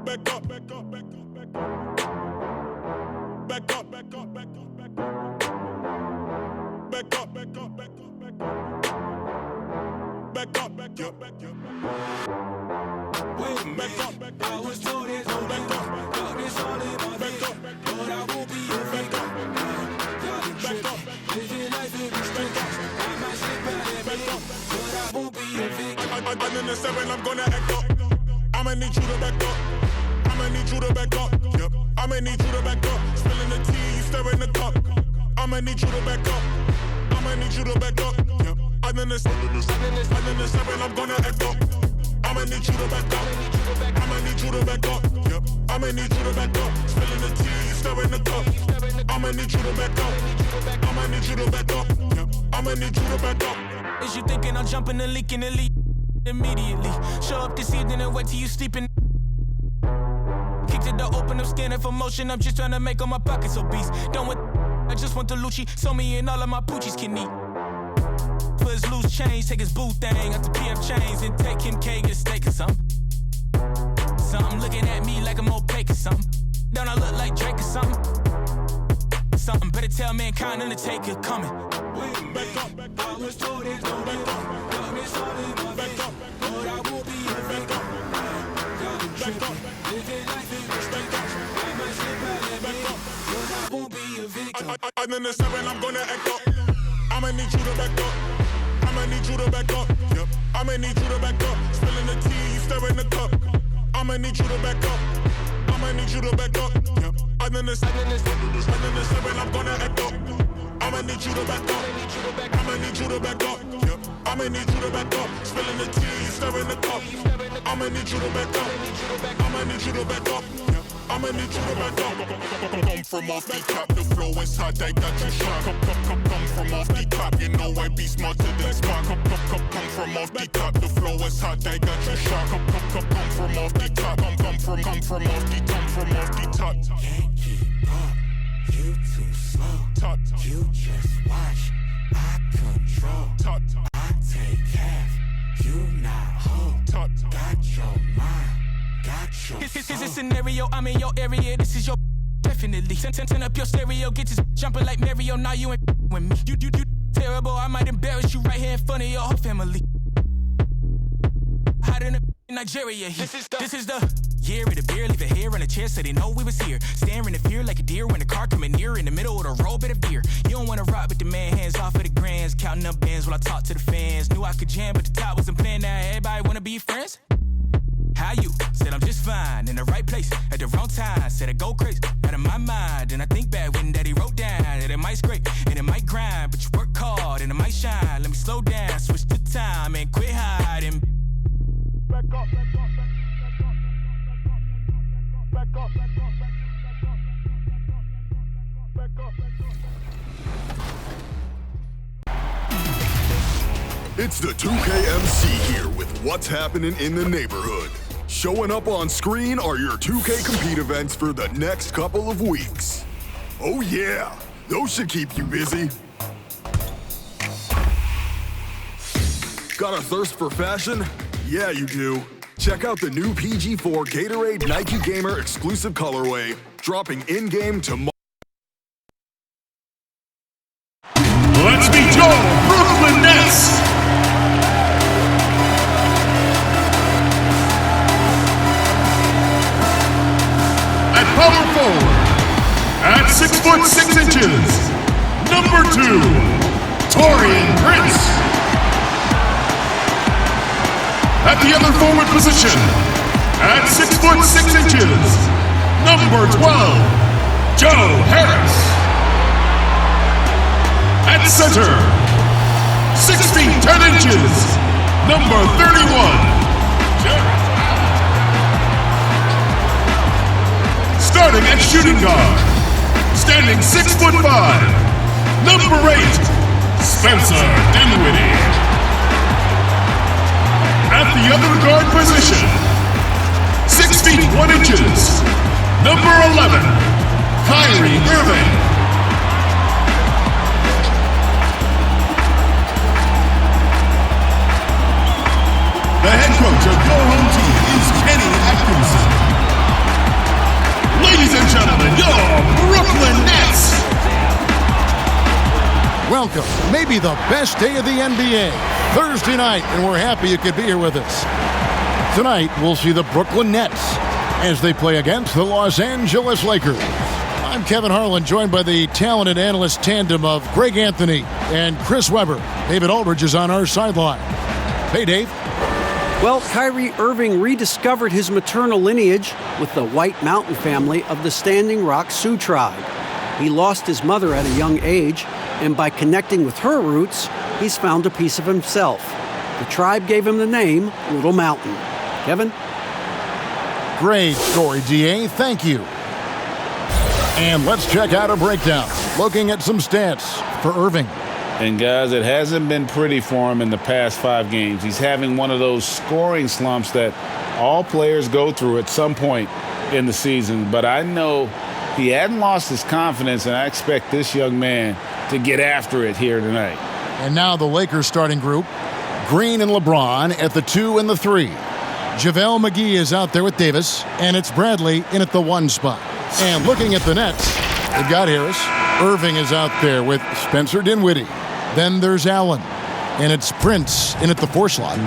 Back up, back up, back up, back up. Back up, back up, back up, back up. Back up, back up, back up, back up. Back up, back up, back up. Wait, back up, back up. I was told there's no back up. Darkness all in my head, but I won't be a back up. Y'all can trip, living life in respect. I might slip out and back up, but I won't be a victim. I'm in the 7, I'm gonna act up. I'ma need you to back up. I'ma need you to back up. Yep. I'ma need you to back up. Spilling the tea, you stirring the cup. I'ma need you to back up. I'ma need you to back up. Yep. I'm in the 7, I'm gonna act up. I'ma need you to back up. I'ma need you to back up. Yep. I'ma need you to back up. Spilling the tea, you stirring the cup. I'ma need you to back up. I'ma need you to back up. Yep. I'ma need you to back up. Is you thinking I'm jumping and leaking and leak immediately? Show up this evening and wait till you sleeping. Kick to the open, I'm scanning for motion. I'm just trying to make all my pockets obese. Done with I just want the Lucci. So me and all of my poochies can eat. Put his loose change, take his boo thing out the PF chains and take him K get steak or something. Something looking at me like I'm opaque or something. Don't I look like Drake or something? Something better tell mankind Undertaker coming. Wait, back up, back up. I was told there's no back up. Darkness all in my head, but I won't be a back up. Y'all can trip, living life in respect. I might slip out and back up, but I won't be a victim. I'm in the 7, I'm gonna act up. I'ma need you to back up. I'ma need you to back up. Yep. I'ma need you to back up. Spilling the tea, you stirring the cup. I'ma need you to back up. I'ma need you to back up. Yep. I'm in the 7, I'm gonna act up. I'ma need you to back up. I'ma need you to back up. Yep. I'ma need you to back up. Spilling the tea, you stirring the cup. I'ma need you to back up. I'ma need you to back up. Yep. I'ma need you to back up. Come from off the top, the flow is hot, I got you shot. Come from off the top, you know I be smarter than Spock. Come from off the top, the flow is hot, I got you shot. Come from off the top, come from off the top. Can't keep up, you too slow. You just watch, I control. I take half, you not whole. Got your mind. This is a scenario, I'm in your area, this is your definitely. Turn up your stereo, get this jumping like Mario, now you ain't with me. You terrible, I might embarrass you right here in front of your whole family. Hot in Nigeria, this is the year of the beer, leave it here on a chair so they know we was here. Staring in fear like a deer when the car coming near in the middle of the road, bit of beer. You don't wanna rock with the man, hands off of the grands, counting up bands while I talk to the fans. Knew I could jam, but the top wasn't playing, now everybody wanna be friends. How you? Said I'm just fine, in the right place, at the wrong time. Said I go crazy, out of my mind. And I think back when daddy wrote down that it might scrape and it might grind, but you work hard and it might shine. Let me slow down, switch the time and quit hiding. Back up, back up, back up, back up, back up, back up, back up. It's the 2KMC here with what's happening in the neighborhood. Showing up on screen are your 2K Compete events for the next couple of weeks. Oh yeah, those should keep you busy. Got a thirst for fashion? Yeah, you do. Check out the new PG4 Gatorade Nike Gamer exclusive colorway, dropping in-game tomorrow. Let's meet your Brooklyn Nets. At power forward, at 6'6", number 2, Taurean Prince. At the other forward position, at 6'6", number 12, Joe Harris. At center, 6 feet 10 inches, number 31, Jared. Starting at shooting guard, standing 6'5", number 8, Spencer Dinwiddie. At the other guard position, 6 feet 1 inches, number 11, Kyrie Irving. The head coach of your home team is Kenny Atkinson. Ladies and gentlemen, your Brooklyn Nets. Welcome, maybe the best day of the NBA, Thursday night, and we're happy you could be here with us. Tonight, we'll see the Brooklyn Nets as they play against the Los Angeles Lakers. I'm Kevin Harlan, joined by the talented analyst tandem of Greg Anthony and Chris Webber. David Aldridge is on our sideline. Hey, Dave. Well, Kyrie Irving rediscovered his maternal lineage with the White Mountain family of the Standing Rock Sioux tribe. He lost his mother at a young age, and by connecting with her roots, he's found a piece of himself. The tribe gave him the name Little Mountain. Kevin? Great story, DA. Thank you. And let's check out a breakdown, looking at some stats for Irving. And guys, it hasn't been pretty for him in the past 5 games. He's having one of those scoring slumps that all players go through at some point in the season. But I know he hadn't lost his confidence, and I expect this young man to get after it here tonight. And now the Lakers starting group. Green and LeBron at the 2 and the 3. JaVale McGee is out there with Davis, and it's Bradley in at the 1 spot. And looking at the Nets, they've got Harris. Irving is out there with Spencer Dinwiddie. Then there's Allen, and it's Prince in at the 4 slot.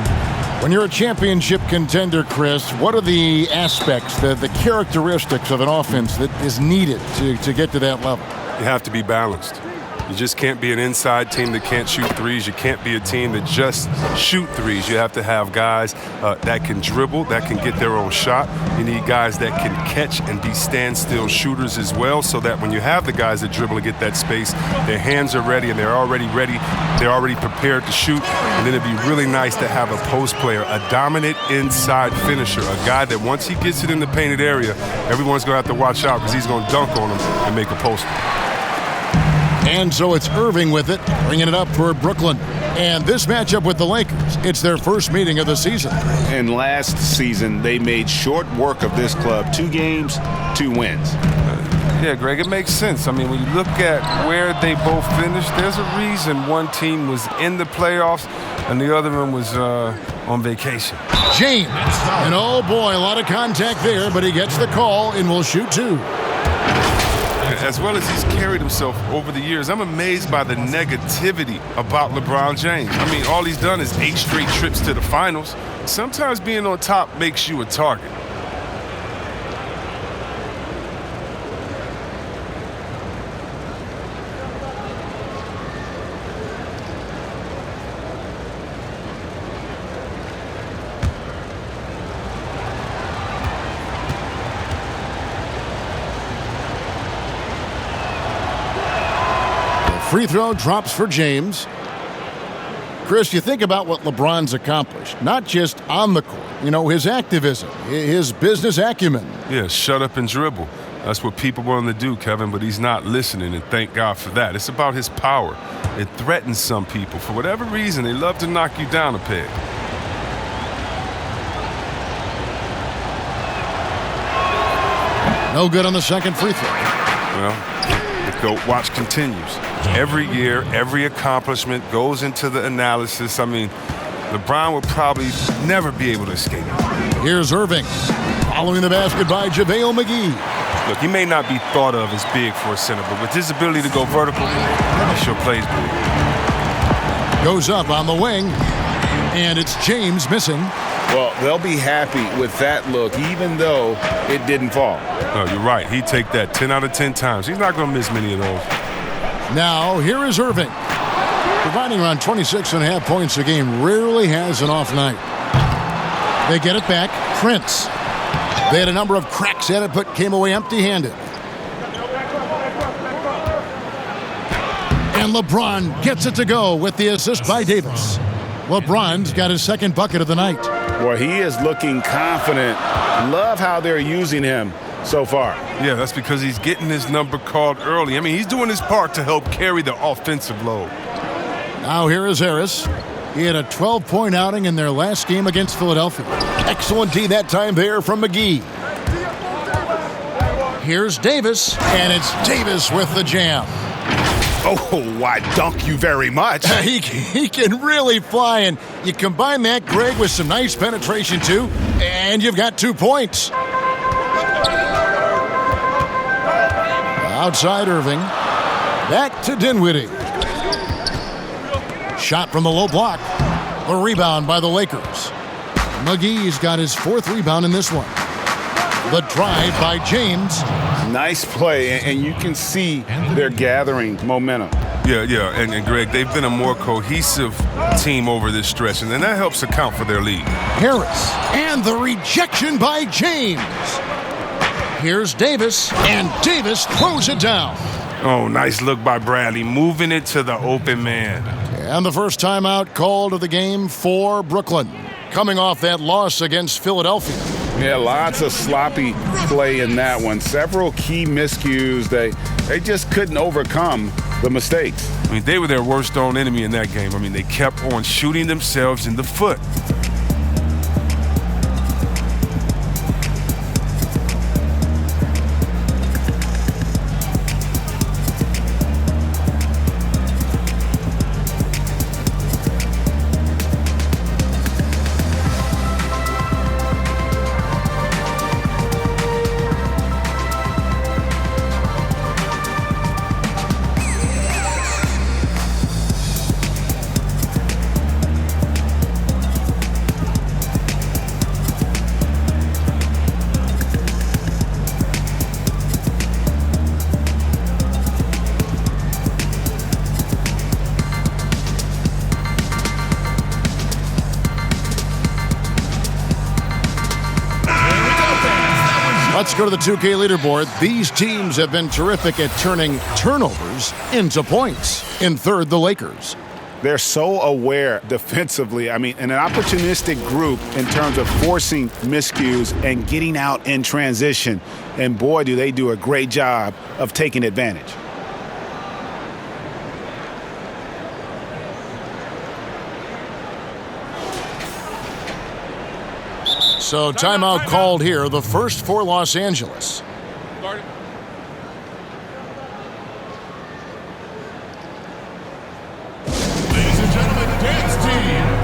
When you're a championship contender, Chris, what are the aspects, the characteristics of an offense that is needed to get to that level? You have to be balanced. You just can't be an inside team that can't shoot threes. You can't be a team that just shoot threes. You have to have guys that can dribble, that can get their own shot. You need guys that can catch and be standstill shooters as well, so that when you have the guys that dribble and get that space, their hands are ready and they're already ready. They're already prepared to shoot. And then it'd be really nice to have a post player, a dominant inside finisher, a guy that once he gets it in the painted area, everyone's going to have to watch out because he's going to dunk on him and make a post. And so it's Irving with it, bringing it up for Brooklyn. And this matchup with the Lakers, it's their first meeting of the season. And last season, they made short work of this club. 2 games, 2 wins. Yeah, Greg, it makes sense. I mean, when you look at where they both finished, there's a reason one team was in the playoffs and the other one was on vacation. James, and oh boy, a lot of contact there, but he gets the call and will shoot 2. As well as he's carried himself over the years, I'm amazed by the negativity about LeBron James. I mean, all he's done is 8 straight trips to the finals. Sometimes being on top makes you a target. Free throw drops for James. Chris, you think about what LeBron's accomplished, not just on the court, his activism, his business acumen. Yeah, shut up and dribble. That's what people want him to do, Kevin, but he's not listening, and thank God for that. It's about his power. It threatens some people. For whatever reason, they love to knock you down a peg. No good on the second free throw. Well, the GOAT watch continues. Every year, every accomplishment goes into the analysis. I mean, LeBron would probably never be able to escape it. Here's Irving, following the basket by JaVale McGee. Look, he may not be thought of as big for a center, but with his ability to go vertical, he sure plays big. Goes up on the wing, and it's James missing. Well, they'll be happy with that look, even though it didn't fall. No, you're right. He'd take that 10 out of 10 times. He's not going to miss many of those. Now, here is Irving. Providing around 26.5 points a game, rarely has an off night. They get it back. Prince. They had a number of cracks at it, but came away empty-handed. And LeBron gets it to go with the assist by Davis. LeBron's got his second bucket of the night. Boy, he is looking confident. Love how they're using him so far. Yeah, that's because he's getting his number called early. I mean, he's doing his part to help carry the offensive load. Now here is Harris. He had a 12-point outing in their last game against Philadelphia. Excellent D that time there from McGee. Here's Davis, and it's Davis with the jam. Oh, I dunk you very much. He can really fly, and you combine that, Greg, with some nice penetration, too, and you've got 2 points. Outside Irving. Back to Dinwiddie. Shot from the low block. The rebound by the Lakers. McGee's got his 4th rebound in this one. The drive by James. Nice play, and you can see they're gathering momentum. Yeah, and Greg, they've been a more cohesive team over this stretch, and then that helps account for their lead. Harris, and the rejection by James. Here's Davis, and Davis throws it down. Oh, nice look by Bradley, moving it to the open man. And the first timeout called of the game for Brooklyn, coming off that loss against Philadelphia. Yeah, lots of sloppy play in that one. Several key miscues. They just couldn't overcome the mistakes. I mean, they were their worst own enemy in that game. I mean, they kept on shooting themselves in the foot. Let's go to the 2K leaderboard. These teams have been terrific at turning turnovers into points. In third, the Lakers. They're so aware defensively. I mean, an opportunistic group in terms of forcing miscues and getting out in transition. And boy, do they do a great job of taking advantage. So timeout called here, the first for Los Angeles. Ladies and gentlemen, dance team.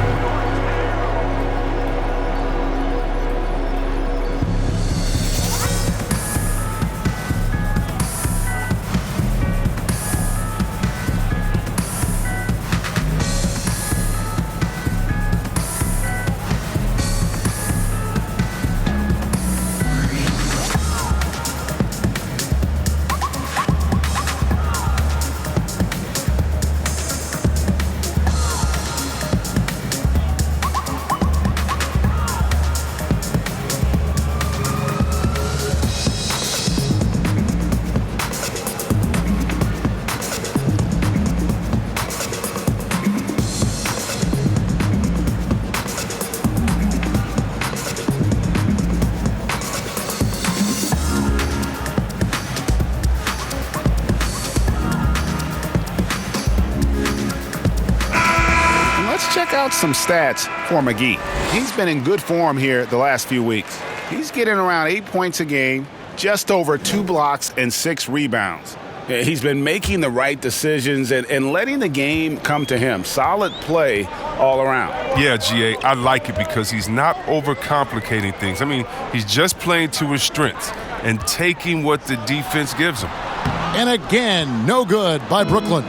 Check out some stats for McGee. He's been in good form here the last few weeks. He's getting around 8 points a game, just over 2 blocks and 6 rebounds. He's been making the right decisions and letting the game come to him. Solid play all around. Yeah, GA, I like it because he's not overcomplicating things. I mean, he's just playing to his strengths and taking what the defense gives him. And again, no good by Brooklyn.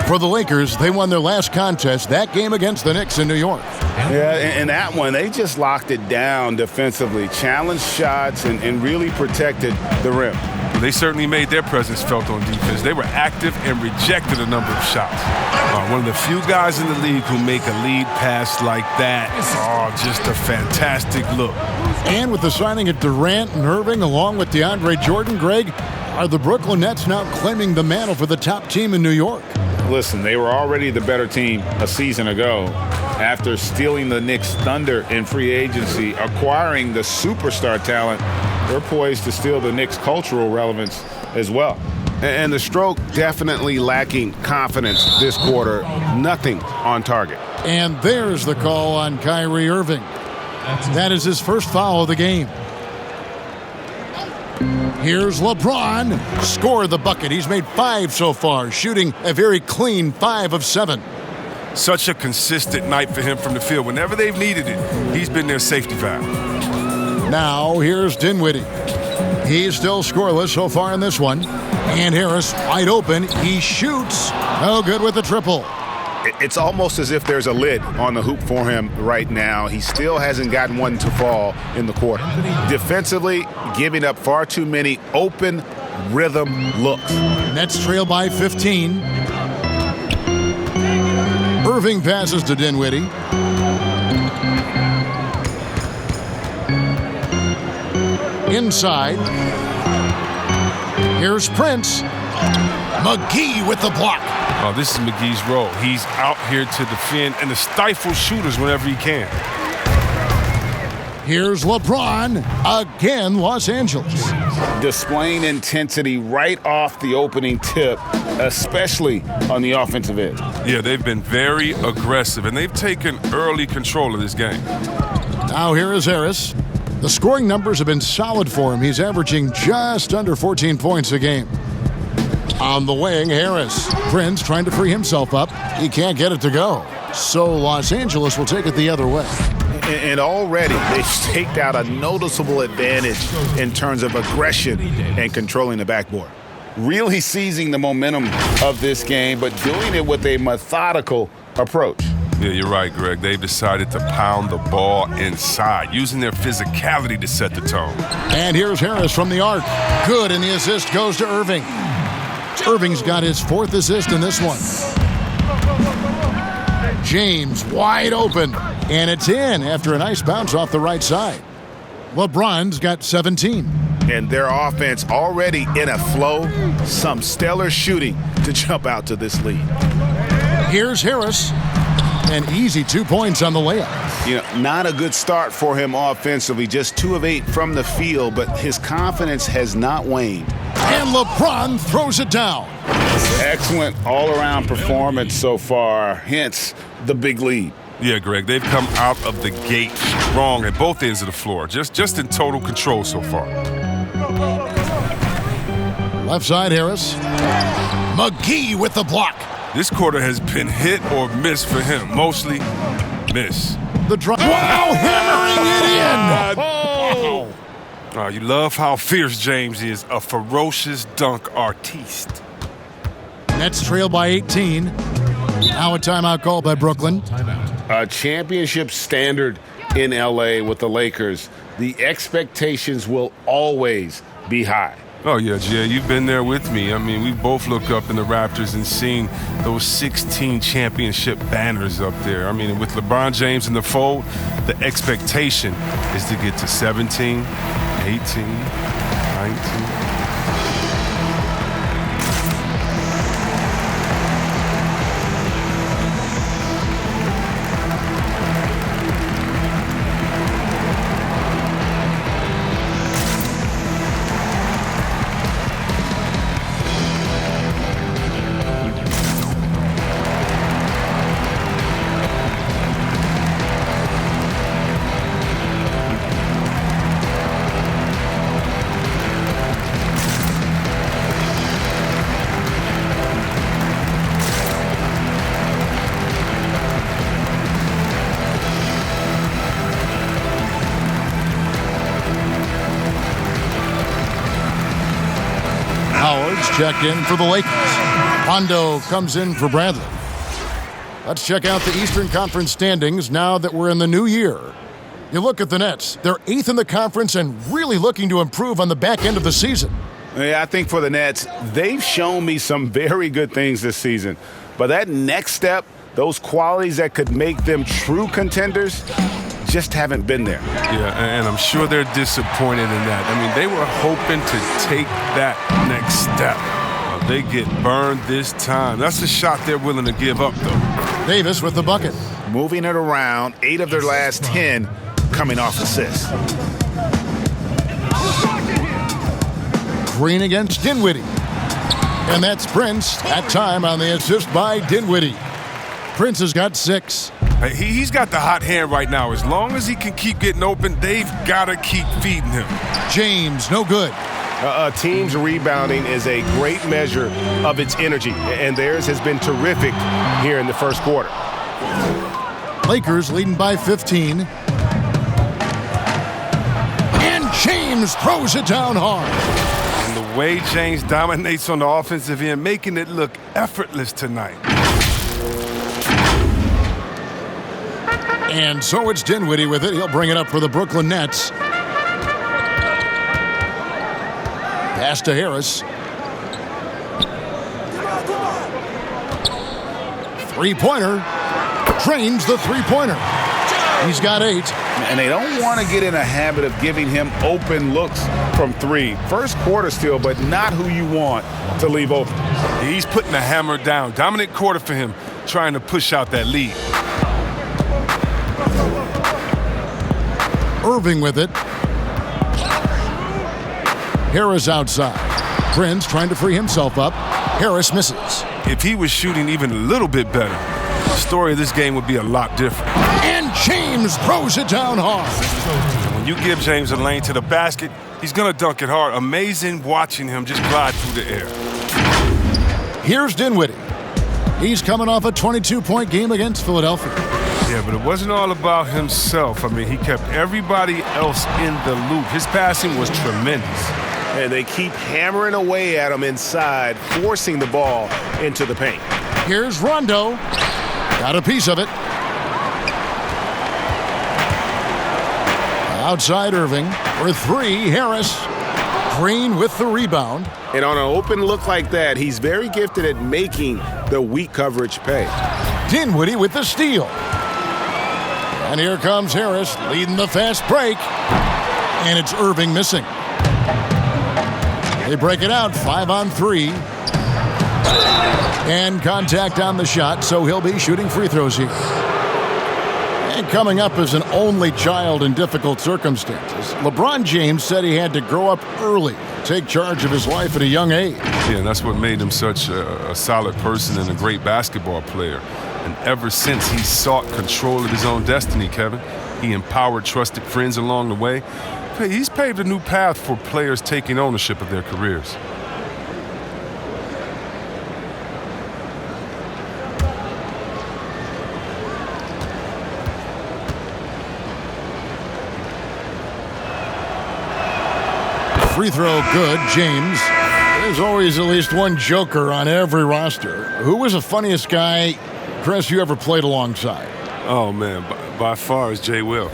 For the Lakers, they won their last contest, that game against the Knicks in New York. Yeah, and that one, they just locked it down defensively, challenged shots, and really protected the rim. They certainly made their presence felt on defense. They were active and rejected a number of shots. One of the few guys in the league who make a lead pass like that. Oh, just a fantastic look. And with the signing of Durant and Irving along with DeAndre Jordan, Greg, are the Brooklyn Nets now claiming the mantle for the top team in New York? Listen, they were already the better team a season ago. After stealing the Knicks' thunder in free agency, acquiring the superstar talent, they're poised to steal the Knicks' cultural relevance as well. And the Stroke definitely lacking confidence this quarter. Nothing on target. And there's the call on Kyrie Irving. That is his first foul of the game. Here's LeBron. Scored the bucket. He's made 5 so far, shooting a very clean 5 of 7. Such a consistent night for him from the field. Whenever they've needed it, he's been their safety valve. Now here's Dinwiddie. He's still scoreless so far in this one. And Harris wide open. He shoots. No good with the triple. It's almost as if there's a lid on the hoop for him right now. He still hasn't gotten one to fall in the quarter. Defensively, giving up far too many open rhythm looks. Nets trail by 15. Irving passes to Dinwiddie. Inside. Here's Prince. McGee with the block. Oh, this is McGee's role. He's out here to defend and to stifle shooters whenever he can. Here's LeBron. Again, Los Angeles. Displaying intensity right off the opening tip, especially on the offensive end. Yeah, they've been very aggressive, and they've taken early control of this game. Now here is Harris. The scoring numbers have been solid for him. He's averaging just under 14 points a game. On the wing, Harris. Prince trying to free himself up. He can't get it to go. So Los Angeles will take it the other way. And already they've staked out a noticeable advantage in terms of aggression and controlling the backboard. Really seizing the momentum of this game, but doing it with a methodical approach. Yeah, you're right, Greg. They've decided to pound the ball inside, using their physicality to set the tone. And here's Harris from the arc. Good, and the assist goes to Irving. Irving's got his 4th assist in this one. James wide open, and it's in after a nice bounce off the right side. LeBron's got 17. And their offense already in a flow. Some stellar shooting to jump out to this lead. Here's Harris. An easy 2 points on the layup. You know, not a good start for him offensively. Just 2 of 8 from the field, but his confidence has not waned. And LeBron throws it down. Excellent all-around performance so far, hence the big lead. Yeah, Greg, they've come out of the gate strong at both ends of the floor. Just in total control so far. Left side, Harris. McGee with the block. This quarter has been hit or miss for him. Mostly miss. The drop. Wow, hammering it in. Oh, you love how fierce James is. A ferocious dunk artiste. Nets trail by 18. Now a timeout called by Brooklyn. A championship standard in L.A. with the Lakers. The expectations will always be high. Oh, yeah, Jay, you've been there with me. I mean, we both look up in the Raptors and seen those 16 championship banners up there. I mean, with LeBron James in the fold, the expectation is to get to 17, 18, 19. Check in for the Lakers. Hondo comes in for Bradley. Let's check out the Eastern Conference standings now that we're in the new year. You look at the Nets. They're 8th in the conference and really looking to improve on the back end of the season. Yeah, I think for the Nets, they've shown me some very good things this season. But that next step, those qualities that could make them true contenders, just haven't been there. Yeah, and I'm sure they're disappointed in that. I mean, they were hoping to take that next step. They get burned this time. That's a shot they're willing to give up, though. Davis with the bucket. Moving it around, 8 of their last 10 coming off assists. Green against Dinwiddie. And that's Prince. That time on the assist by Dinwiddie. Prince has got 6. He's got the hot hand right now. As long as he can keep getting open, they've got to keep feeding him. James, no good. A team's rebounding is a great measure of its energy, and theirs has been terrific here in the first quarter. Lakers leading by 15. And James James throws it down hard. And the way James dominates on the offensive end, making it look effortless tonight. And so it's Dinwiddie with it. He'll bring it up for the Brooklyn Nets. Pass to Harris. Three-pointer. Drains the three-pointer. He's got 8. And they don't want to get in a habit of giving him open looks from 3. First quarter still, but not who you want to leave open. He's putting the hammer down. Dominant quarter for him, trying to push out that lead. Irving with it. Harris outside. Prince trying to free himself up. Harris misses. If he was shooting even a little bit better, the story of this game would be a lot different. And James throws it down hard. When you give James a lane to the basket, he's going to dunk it hard. Amazing watching him just glide through the air. Here's Dinwiddie. He's coming off a 22-point game against Philadelphia. Yeah, but it wasn't all about himself. I mean, he kept everybody else in the loop. His passing was tremendous. And they keep hammering away at him inside, forcing the ball into the paint. Here's Rondo. Got a piece of it. Outside Irving for 3, Harris. Green with the rebound. And on an open look like that, he's very gifted at making the weak coverage pay. Dinwiddie with the steal. And here comes Harris leading the fast break. And it's Irving missing. They break it out 5-on-3. And contact on the shot, so he'll be shooting free throws here. And coming up as an only child in difficult circumstances, LeBron James said he had to grow up early, take charge of his life at a young age. Yeah, and that's what made him such a solid person and a great basketball player. And ever since, he sought control of his own destiny, Kevin. He empowered trusted friends along the way. He's paved a new path for players taking ownership of their careers. Free throw good, James. There's always at least one joker on every roster. Who was the funniest guy, Chris, you ever played alongside? Oh, man, by far is Jay Will.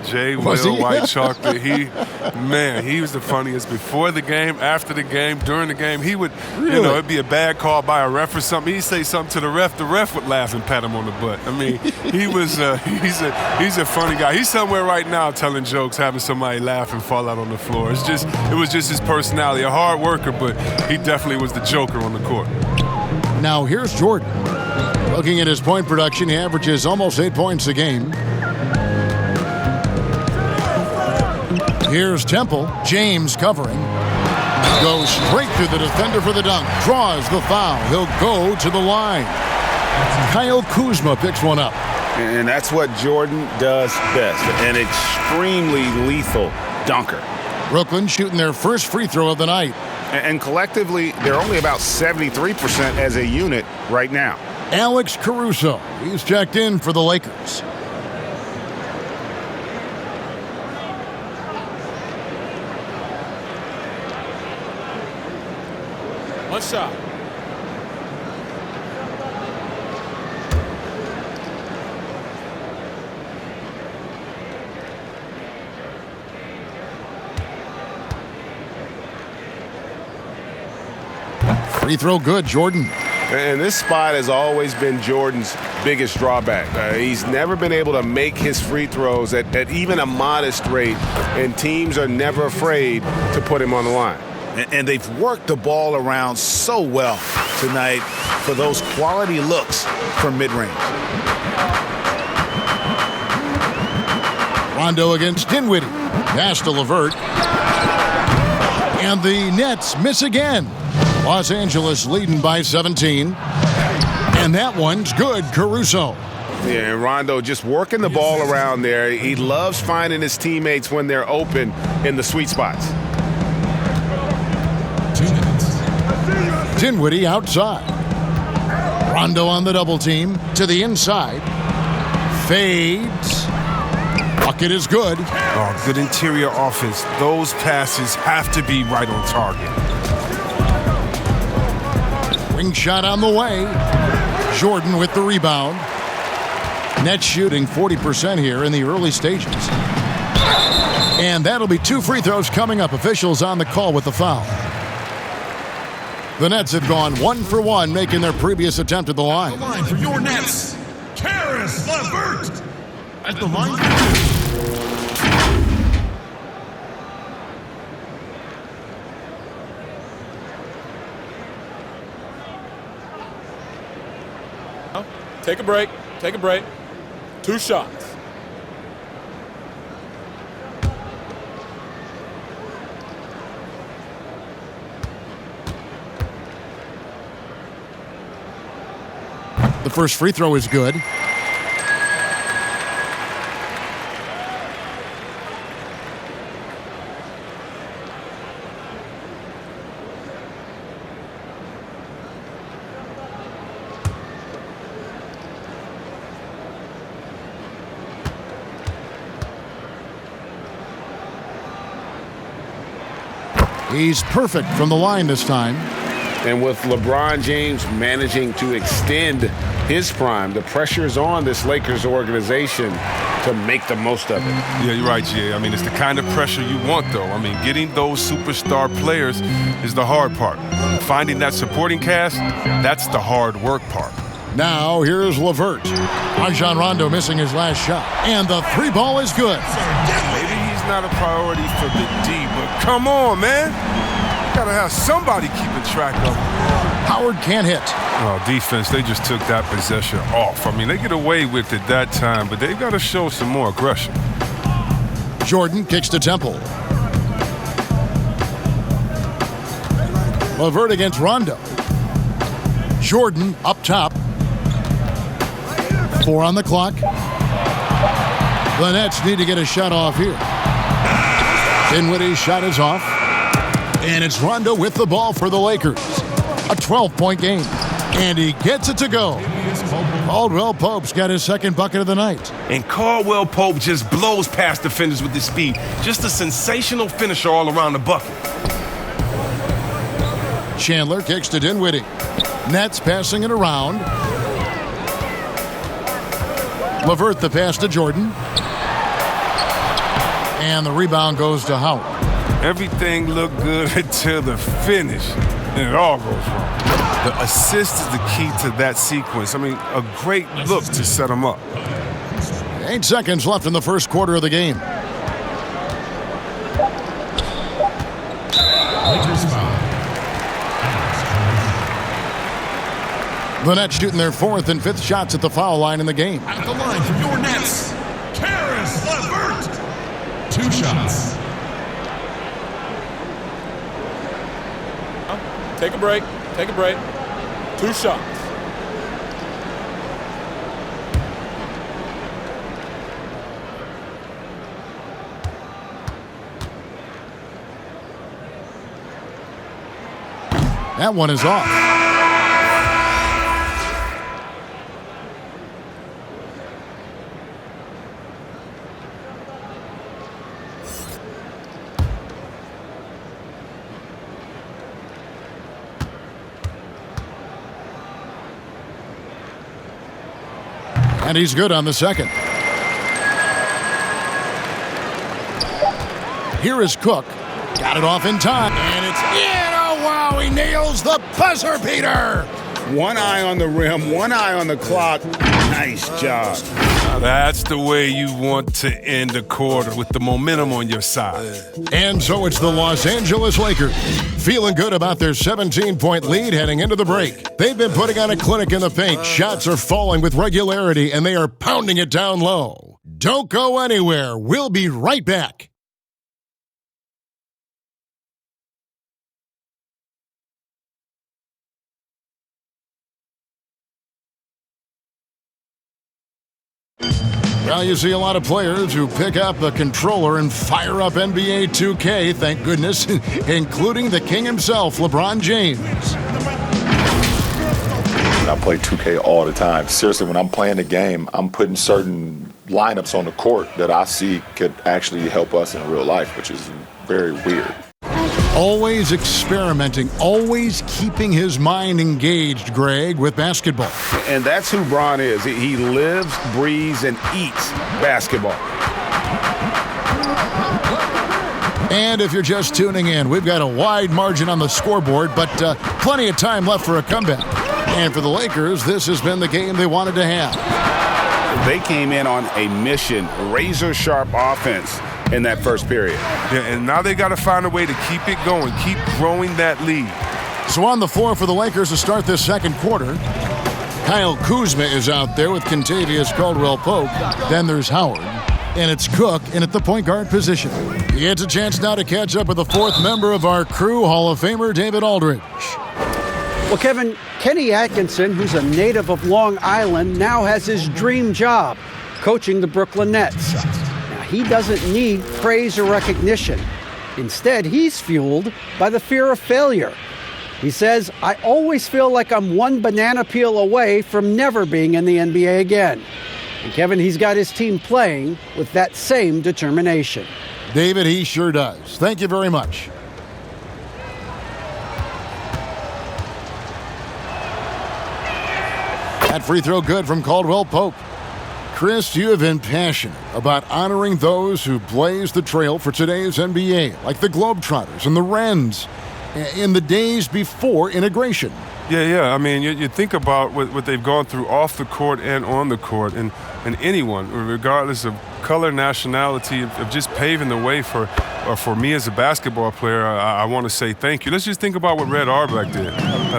Jay Will, White Chocolate, he was the funniest before the game, after the game, during the game. He would, it'd be a bad call by a ref or something. He'd say something to the ref would laugh and pat him on the butt. I mean, he was, he's a funny guy. He's somewhere right now telling jokes, having somebody laugh and fall out on the floor. It was just his personality, a hard worker, but he definitely was the joker on the court. Now here's Jordan. Looking at his point production, he averages almost 8 points a game. Here's Temple. James covering. Goes straight through the defender for the dunk. Draws the foul. He'll go to the line. Kyle Kuzma picks one up. And that's what Jordan does best. An extremely lethal dunker. Brooklyn shooting their first free throw of the night. And collectively, they're only about 73% as a unit right now. Alex Caruso. He's checked in for the Lakers. One shot. Free throw good, Jordan. And this spot has always been Jordan's biggest drawback. He's never been able to make his free throws at even a modest rate, and teams are never afraid to put him on the line. And they've worked the ball around so well tonight for those quality looks from mid-range. Rondo against Dinwiddie. Pass to LeVert. And the Nets miss again. Los Angeles leading by 17. And that one's good, Caruso. Yeah, and Rondo just working the ball around there. He loves finding his teammates when they're open in the sweet spots. 2 minutes. Dinwiddie outside. Rondo on the double team to the inside. Fades. Bucket is good. Oh, good interior offense. Those passes have to be right on target. Wing shot on the way. Jordan with the rebound. Net shooting 40% here in the early stages. And that'll be 2 free throws coming up. Officials on the call with the foul. The Nets have gone 1 for 1, making their previous attempt at the line. The line for your Nets, Karis LeVert. At the line for 2. Take a break. Take a break. 2 shots. The first free throw is good. He's perfect from the line this time. And with LeBron James managing to extend his prime, the pressure is on this Lakers organization to make the most of it. Yeah, you're right, Jay. I mean, it's the kind of pressure you want, though. I mean, getting those superstar players is the hard part. Finding that supporting cast, that's the hard work part. Now, here's LeVert. Rajon Rondo missing his last shot. And the 3 ball is good. Maybe he's not a priority for the D, but come on, man. Gotta have somebody keeping track of him. Howard can't hit. Oh, defense, they just took that possession off. I mean, they get away with it that time, but they've got to show some more aggression. Jordan kicks to Temple. LeVert against Rondo. Jordan up top. 4 on the clock. The Nets need to get a shot off here. Dinwiddie's shot is off. And it's Rondo with the ball for the Lakers. A 12-point game. And he gets it to go. Caldwell Pope's got his second bucket of the night. And Caldwell Pope just blows past defenders with his speed. Just a sensational finisher all around the bucket. Chandler kicks to Dinwiddie. Nets passing it around. LeVert the pass to Jordan. And the rebound goes to Howard. Everything looked good until the finish, and it all goes wrong. The assist is the key to that sequence. I mean, a great look to set them up. 8 seconds left in the first quarter of the game. The Nets shooting their 4th and 5th shots at the foul line in the game. At the line for your Nets, Karis LeVert. 2 shots. Take a break. Take a break. 2 shots. That one is off. And he's good on the second. Here is Cook. Got it off in time. And it's in. Oh, wow. He nails the buzzer beater. One eye on the rim, one eye on the clock. Nice job. Now that's the way you want to end a quarter, with the momentum on your side. And so it's the Los Angeles Lakers, feeling good about their 17-point lead heading into the break. They've been putting on a clinic in the paint. Shots are falling with regularity, and they are pounding it down low. Don't go anywhere. We'll be right back. Well, you see a lot of players who pick up a controller and fire up NBA 2K, thank goodness, including the king himself, LeBron James. I play 2K all the time. Seriously, when I'm playing the game, I'm putting certain lineups on the court that I see could actually help us in real life, which is very weird. Always experimenting, always keeping his mind engaged, Greg, with basketball. And that's who Bron is. He lives, breathes, and eats basketball. And if you're just tuning in, we've got a wide margin on the scoreboard, but plenty of time left for a comeback. And for the Lakers, this has been the game they wanted to have. They came in on a mission, razor-sharp offense in that first period. Yeah, and now they got to find a way to keep it going, keep growing that lead. So on the floor for the Lakers to start this second quarter, Kyle Kuzma is out there with Kentavious Caldwell-Pope. Then there's Howard. And it's Cook in at the point guard position. He gets a chance now to catch up with the fourth member of our crew, Hall of Famer David Aldridge. Well, Kevin, Kenny Atkinson, who's a native of Long Island, now has his dream job, coaching the Brooklyn Nets. Now, he doesn't need praise or recognition. Instead, he's fueled by the fear of failure. He says, "I always feel like I'm one banana peel away from never being in the NBA again." And Kevin, he's got his team playing with that same determination. David, he sure does. Thank you very much. That free throw good from Caldwell-Pope. Chris, you have been passionate about honoring those who blazed the trail for today's NBA, like the Globetrotters and the Wrens, in the days before integration. Yeah. I mean, you think about what they've gone through off the court and on the court, and anyone, regardless of color, nationality, of just paving the way for me as a basketball player. I want to say thank you. Let's just think about what Red Auerbach did.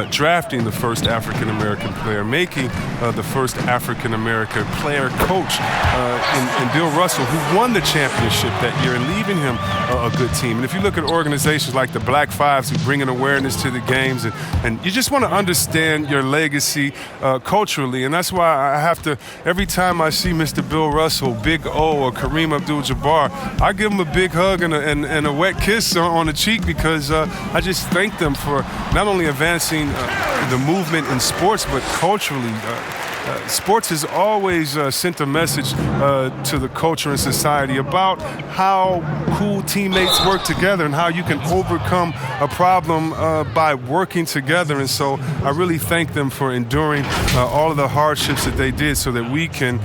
Drafting the first African-American player, making the first African-American player coach in Bill Russell, who won the championship that year, and leaving him a good team. And if you look at organizations like the Black Fives who bring an awareness to the games, and you just want to understand your legacy culturally. And that's why I have to, every time I see Mr. Bill Russell, Big O, or Kareem Abdul-Jabbar, I give him a big hug and a wet kiss on the cheek, because I just thank them for not only advancing the movement in sports, but culturally. Sports has always sent a message to the culture and society about how cool teammates work together and how you can overcome a problem by working together. And so I really thank them for enduring all of the hardships that they did so that we can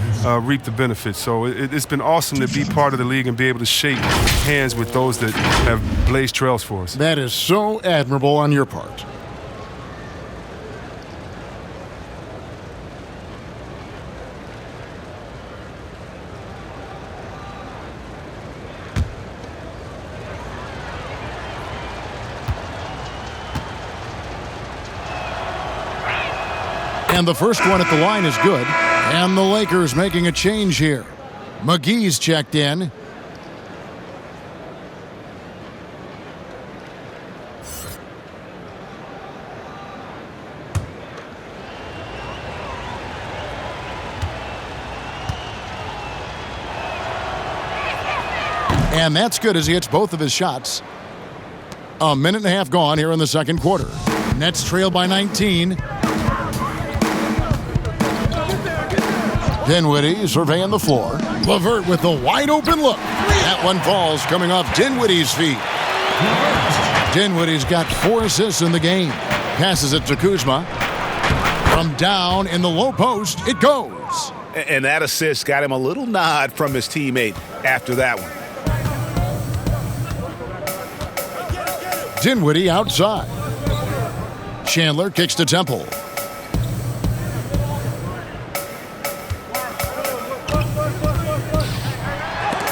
reap the benefits. So it's been awesome to be part of the league and be able to shake hands with those that have blazed trails for us. That is so admirable on your part. And the first one at the line is good. And the Lakers making a change here. McGee's checked in. And that's good as he hits both of his shots. A minute and a half gone here in the second quarter. Nets trail by 19. Dinwiddie surveying the floor. LeVert with the wide open look. That one falls, coming off Dinwiddie's feet. Dinwiddie's got 4 assists in the game. Passes it to Kuzma. From down in the low post, it goes. And that assist got him a little nod from his teammate after that one. Dinwiddie outside. Chandler kicks to Temple.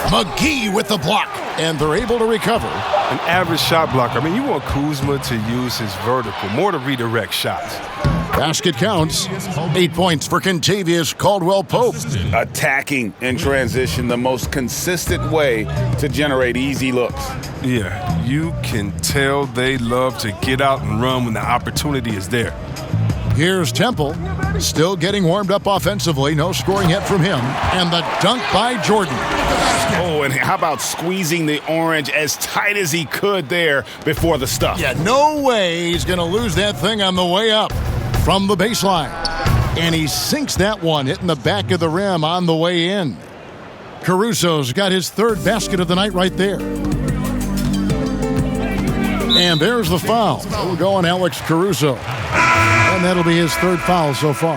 McGee with the block, and they're able to recover. An average shot blocker. I mean, you want Kuzma to use his vertical, more to redirect shots. Basket counts. 8 points for Kentavious Caldwell-Pope. Attacking in transition, the most consistent way to generate easy looks. Yeah, you can tell they love to get out and run when the opportunity is there. Here's Temple, still getting warmed up offensively. No scoring yet from him. And the dunk by Jordan. Oh, and how about squeezing the orange as tight as he could there before the stuff? Yeah, no way he's going to lose that thing on the way up from the baseline. And he sinks that one, hitting the back of the rim on the way in. Caruso's got his third basket of the night right there. And there's the foul. We'll go on Alex Caruso. And that'll be his third foul so far.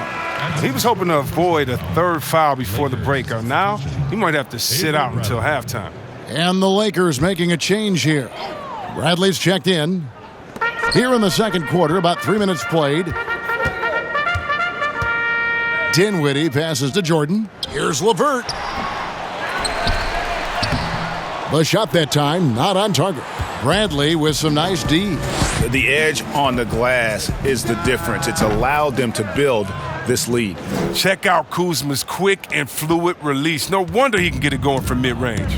He was hoping to avoid a third foul before the break. Now, he might have to sit out until halftime. And the Lakers making a change here. Bradley's checked in. Here in the second quarter, about 3 minutes played. Dinwiddie passes to Jordan. Here's LeVert. The shot that time, not on target. Bradley with some nice D. The edge on the glass is the difference. It's allowed them to build this lead. Check out Kuzma's quick and fluid release. No wonder he can get it going from mid-range.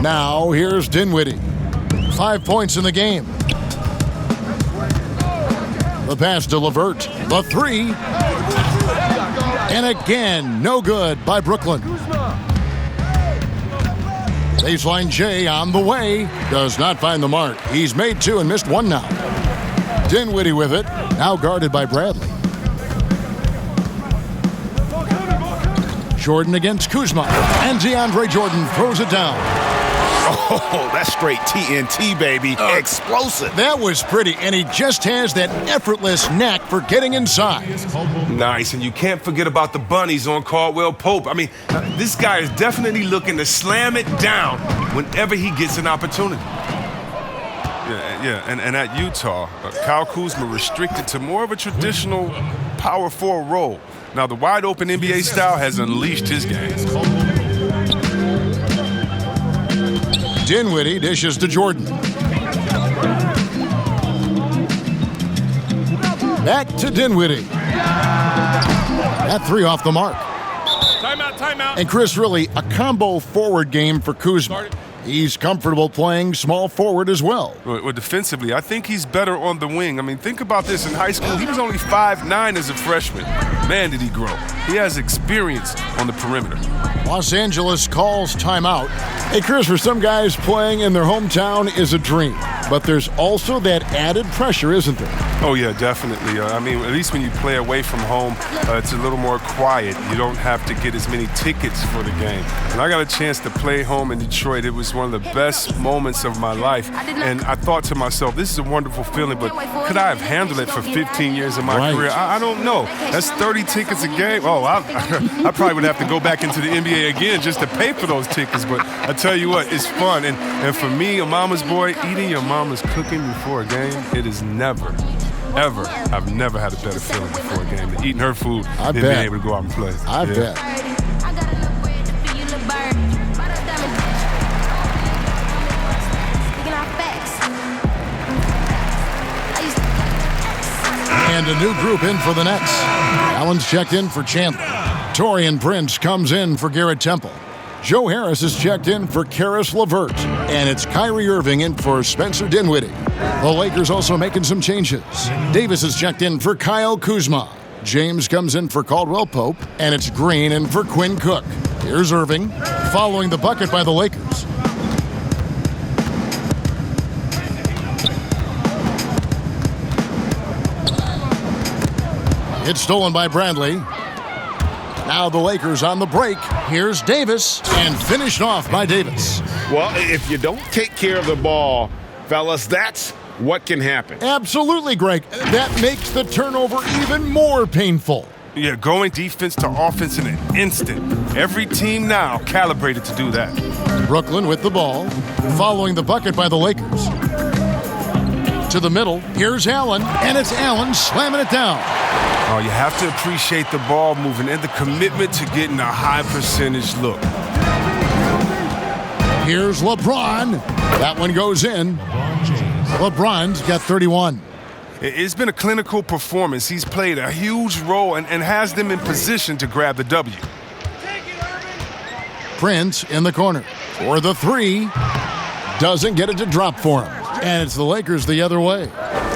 Now here's Dinwiddie. 5 points in the game. The pass to LeVert. The three. And again, no good by Brooklyn. Baseline J on the way. Does not find the mark. He's made two and missed one now. Dinwiddie with it. Now guarded by Bradley. Jordan against Kuzma. And DeAndre Jordan throws it down. Oh, that's straight TNT, baby. Explosive. That was pretty, and he just has that effortless knack for getting inside. Nice, and you can't forget about the bunnies on Caldwell Pope. I mean, this guy is definitely looking to slam it down whenever he gets an opportunity. Yeah, and at Utah, Kyle Kuzma restricted to more of a traditional power forward role. Now, the wide-open NBA style has unleashed his game. Dinwiddie dishes to Jordan. Back to Dinwiddie. That three off the mark. Timeout. And Chris, really, a combo forward game for Kuzma. He's comfortable playing small forward as well. Well, defensively, I think he's better on the wing. I mean, think about this. In high school, he was only 5'9" as a freshman. Man, did he grow. He has experience on the perimeter. Los Angeles calls timeout. Hey, Chris, for some guys, playing in their hometown is a dream. But there's also that added pressure, isn't there? Oh, yeah, definitely. I mean, at least when you play away from home, it's a little more quiet. You don't have to get as many tickets for the game. And I got a chance to play home in Detroit. It was one of the best moments of my life. And I thought to myself, this is a wonderful feeling, but could I have handled it for 15 years of my career? I don't know. That's 30 tickets a game. Oh, I probably would have to go back into the NBA again just to pay for those tickets. But I tell you what, it's fun. And for me, a mama's boy, eating your mama's cooking before a game, it is never, ever, I've never had a better feeling before a game than eating her food and being able to go out and play. I bet. And a new group in for the Nets. Allen's checked in for Chandler. Taurean Prince comes in for Garrett Temple. Joe Harris is checked in for Karis LeVert. And it's Kyrie Irving in for Spencer Dinwiddie. The Lakers also making some changes. Davis is checked in for Kyle Kuzma. James comes in for Caldwell Pope. And it's Green in for Quinn Cook. Here's Irving, following the bucket by the Lakers. It's stolen by Bradley. Now the Lakers on the break. Here's Davis, and finished off by Davis. Well, if you don't take care of the ball, fellas, that's what can happen. Absolutely, Greg. That makes the turnover even more painful. Yeah, going defense to offense in an instant. Every team now calibrated to do that. Brooklyn with the ball, following the bucket by the Lakers. To the middle, here's Allen, and it's Allen slamming it down. Oh, you have to appreciate the ball moving and the commitment to getting a high percentage look. Here's LeBron. That one goes in. LeBron's got 31. It's been a clinical performance. He's played a huge role and has them in position to grab the W. Prince in the corner for the three. Doesn't get it to drop for him. And it's the Lakers the other way.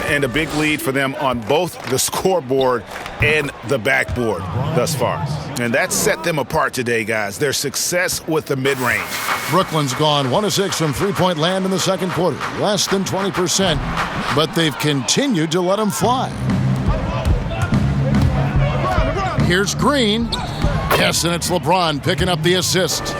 And a big lead for them on both the scoreboard and the backboard thus far. And that set them apart today, guys. Their success with the mid-range. Brooklyn's gone 1 of 6 from three-point land in the second quarter. Less than 20%, but they've continued to let them fly. Here's Green. Yes, and it's LeBron picking up the assist.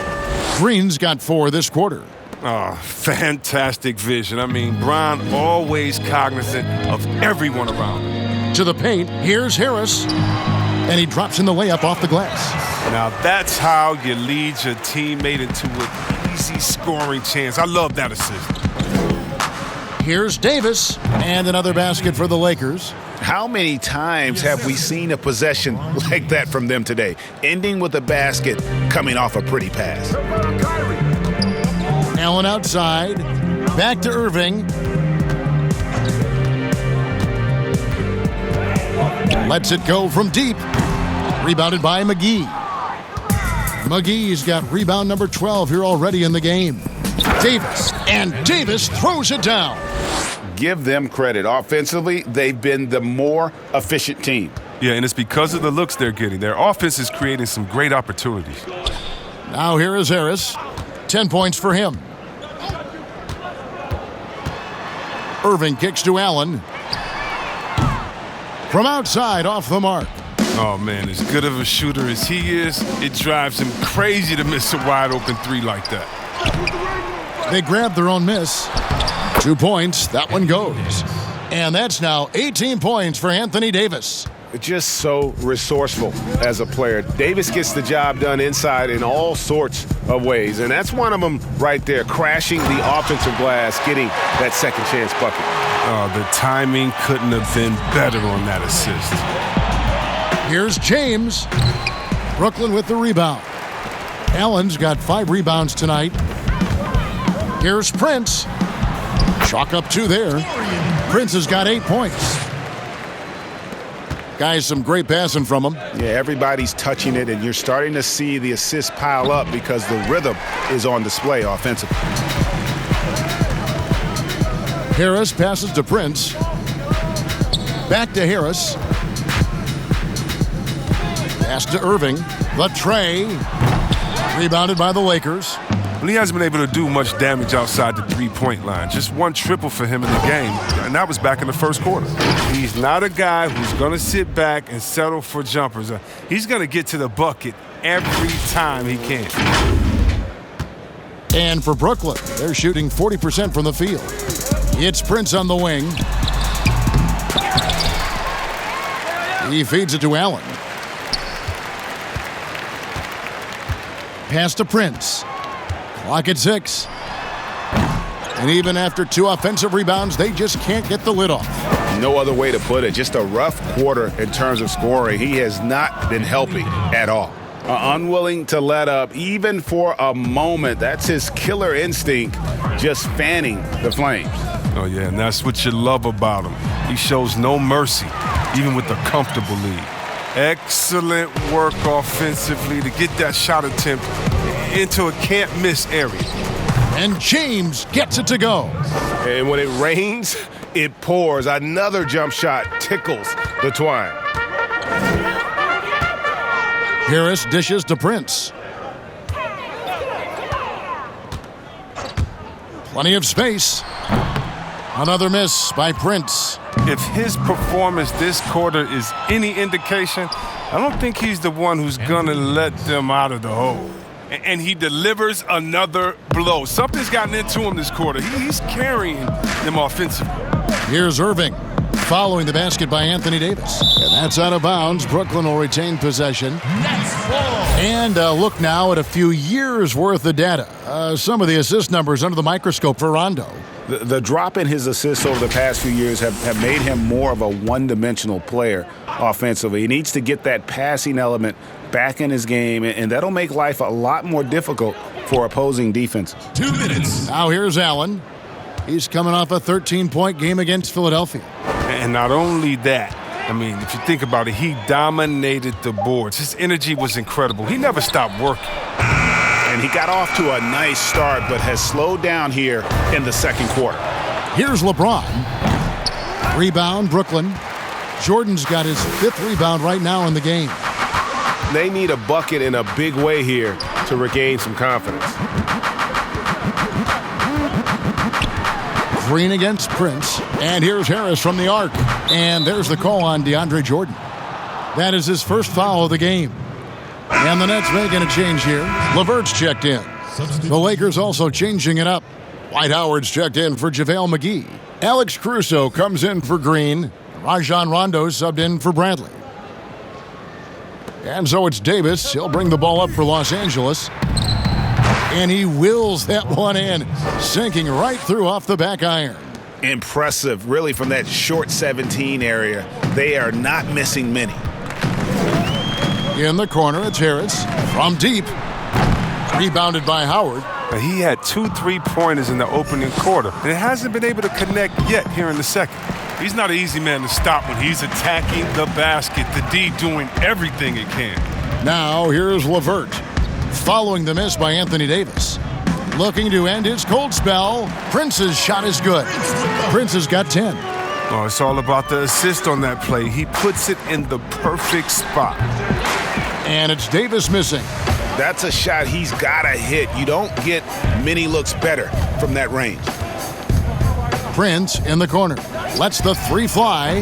Green's got 4 this quarter. Oh, fantastic vision. I mean, Bron always cognizant of everyone around him. To the paint, here's Harris. And he drops in the layup off the glass. Now that's how you lead your teammate into an easy scoring chance. I love that assist. Here's Davis, and another basket for the Lakers. How many times have we seen a possession like that from them today, ending with a basket coming off a pretty pass? Allen outside, back to Irving. Lets it go from deep. Rebounded by McGee. McGee's got rebound number 12 here already in the game. Davis, and Davis throws it down. Give them credit. Offensively, they've been the more efficient team. Yeah, and it's because of the looks they're getting. Their offense is creating some great opportunities. Now here is Harris. 10 points for him. Irving kicks to Allen. From outside, off the mark. Oh, man, as good of a shooter as he is, it drives him crazy to miss a wide-open 3 like that. They grab their own miss. 2 points. That one goes. And that's now 18 points for Anthony Davis. Just so resourceful as a player. Davis gets the job done inside in all sorts of ways, and that's one of them right there, crashing the offensive glass, getting that second chance bucket. Oh, the timing couldn't have been better on that assist. Here's James. Brooklyn with the rebound. Allen's got 5 rebounds tonight. Here's Prince. Chalk up 2 there. Prince has got 8 points. Guys, some great passing from him. Yeah, everybody's touching it, and you're starting to see the assists pile up because the rhythm is on display offensively. Harris passes to Prince. Back to Harris. Pass to Irving. The tray. Rebounded by the Lakers. Well, he hasn't been able to do much damage outside the three-point line. Just 1 triple for him in the game, and that was back in the first quarter. He's not a guy who's going to sit back and settle for jumpers. He's going to get to the bucket every time he can. And for Brooklyn, they're shooting 40% from the field. It's Prince on the wing. He feeds it to Allen. Pass to Prince. Clock at 6. And even after 2 offensive rebounds, they just can't get the lid off. No other way to put it. Just a rough quarter in terms of scoring. He has not been helping at all. Unwilling to let up even for a moment. That's his killer instinct, just fanning the flames. Oh, yeah, and that's what you love about him. He shows no mercy, even with a comfortable lead. Excellent work offensively to get that shot attempt into a can't-miss area. And James gets it to go. And when it rains, it pours. Another jump shot tickles the twine. Harris dishes to Prince. Plenty of space. Another miss by Prince. If his performance this quarter is any indication, I don't think he's the one who's going to let them out of the hole. And he delivers another blow. Something's gotten into him this quarter. He's carrying them offensively. Here's Irving, following the basket by Anthony Davis. And that's out of bounds. Brooklyn will retain possession. And look now at a few years' worth of data. Some of the assist numbers under the microscope for Rondo. The drop in his assists over the past few years have made him more of a one-dimensional player offensively. He needs to get that passing element back in his game, and that'll make life a lot more difficult for opposing defenses. 2 minutes. Now here's Allen. He's coming off a 13-point game against Philadelphia. And not only that, I mean, if you think about it, he dominated the boards. His energy was incredible. He never stopped working. And he got off to a nice start, but has slowed down here in the second quarter. Here's LeBron. Rebound, Brooklyn. Jordan's got his 5th rebound right now in the game. They need a bucket in a big way here to regain some confidence. Green against Prince. And here's Harris from the arc. And there's the call on DeAndre Jordan. That is his first foul of the game. And the Nets making a change here. LeVert's checked in. The Lakers also changing it up. Dwight Howard's checked in for JaVale McGee. Alex Caruso comes in for Green. Rajon Rondo subbed in for Bradley. And so it's Davis. He'll bring the ball up for Los Angeles. And he wills that one in, sinking right through off the back iron. Impressive, really, from that short 17 area. They are not missing many. In the corner, it's Harris from deep. Rebounded by Howard. He had 2 3-pointers in the opening quarter, and it hasn't been able to connect yet here in the second. He's not an easy man to stop when he's attacking the basket. The D doing everything it can. Now here's LeVert, following the miss by Anthony Davis. Looking to end his cold spell. Prince's shot is good. Prince has got 10. Oh, it's all about the assist on that play. He puts it in the perfect spot. And it's Davis missing. That's a shot he's got to hit. You don't get many looks better from that range. Prince in the corner. Lets the three fly.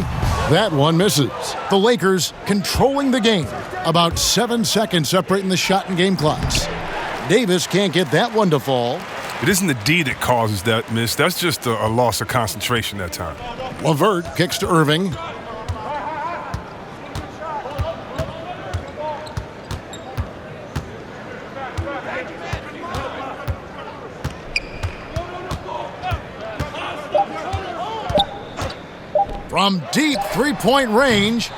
That one misses. The Lakers controlling the game. About 7 seconds separating the shot and game clocks. Davis can't get that one to fall. It isn't the D that causes that miss. That's just a loss of concentration that time. LeVert kicks to Irving. From deep three-point range.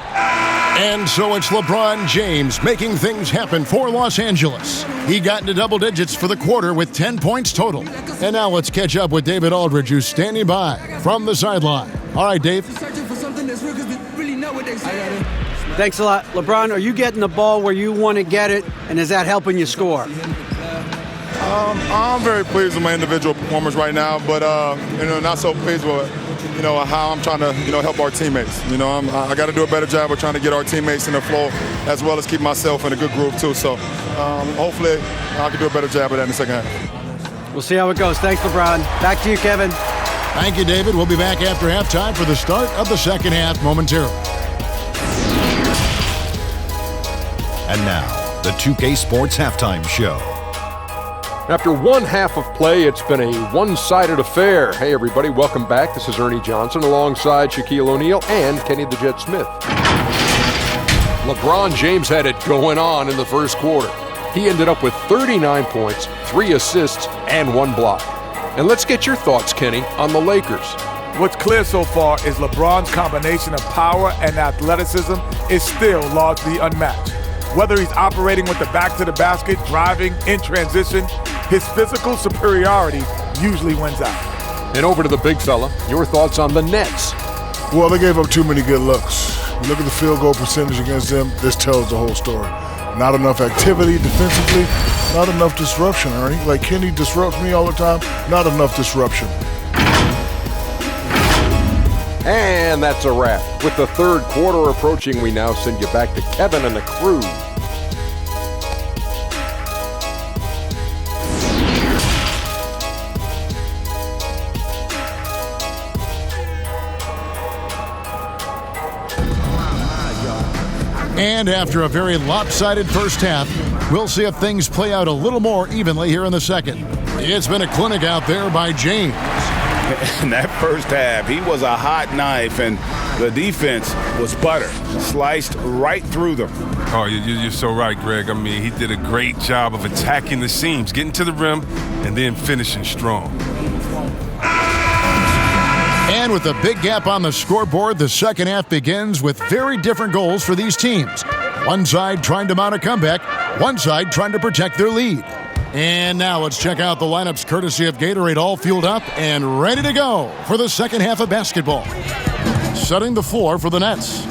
And so it's LeBron James making things happen for Los Angeles. He got into double digits for the quarter with 10 points total. And now let's catch up with David Aldridge, who's standing by from the sideline. All right, Dave. Thanks a lot. LeBron, are you getting the ball where you want to get it, and is that helping you score? I'm very pleased with my individual performance right now, but not so pleased with how I'm trying to help our teammates. I got to do a better job of trying to get our teammates in the flow, as well as keep myself in a good groove too. So hopefully I can do a better job of that in the second half. We'll see how it goes. Thanks, LeBron. Back to you, Kevin. Thank you, David. We'll be back after halftime for the start of the second half momentarily. And now, the 2K Sports Halftime Show. After one half of play, it's been a one-sided affair. Hey, everybody, welcome back. This is Ernie Johnson alongside Shaquille O'Neal and Kenny the Jet Smith. LeBron James had it going on in the first quarter. He ended up with 39 points, 3 assists, and 1 block. And let's get your thoughts, Kenny, on the Lakers. What's clear so far is LeBron's combination of power and athleticism is still largely unmatched. Whether he's operating with the back to the basket, driving, in transition, his physical superiority usually wins out. And over to the big fella, your thoughts on the Nets. Well, they gave up too many good looks. You look at the field goal percentage against them, this tells the whole story. Not enough activity defensively, not enough disruption, Ernie. Like Kenny disrupts me all the time, not enough disruption. And that's a wrap. With the third quarter approaching, we now send you back to Kevin and the crew. And after a very lopsided first half, we'll see if things play out a little more evenly here in the second. It's been a clinic out there by James. In that first half, he was a hot knife, and the defense was butter, sliced right through them. Oh, you're so right, Greg. I mean, he did a great job of attacking the seams, getting to the rim, and then finishing strong. And with a big gap on the scoreboard, the second half begins with very different goals for these teams. One side trying to mount a comeback, one side trying to protect their lead. And now let's check out the lineups courtesy of Gatorade, all fueled up and ready to go for the second half of basketball. Setting the floor for the Nets.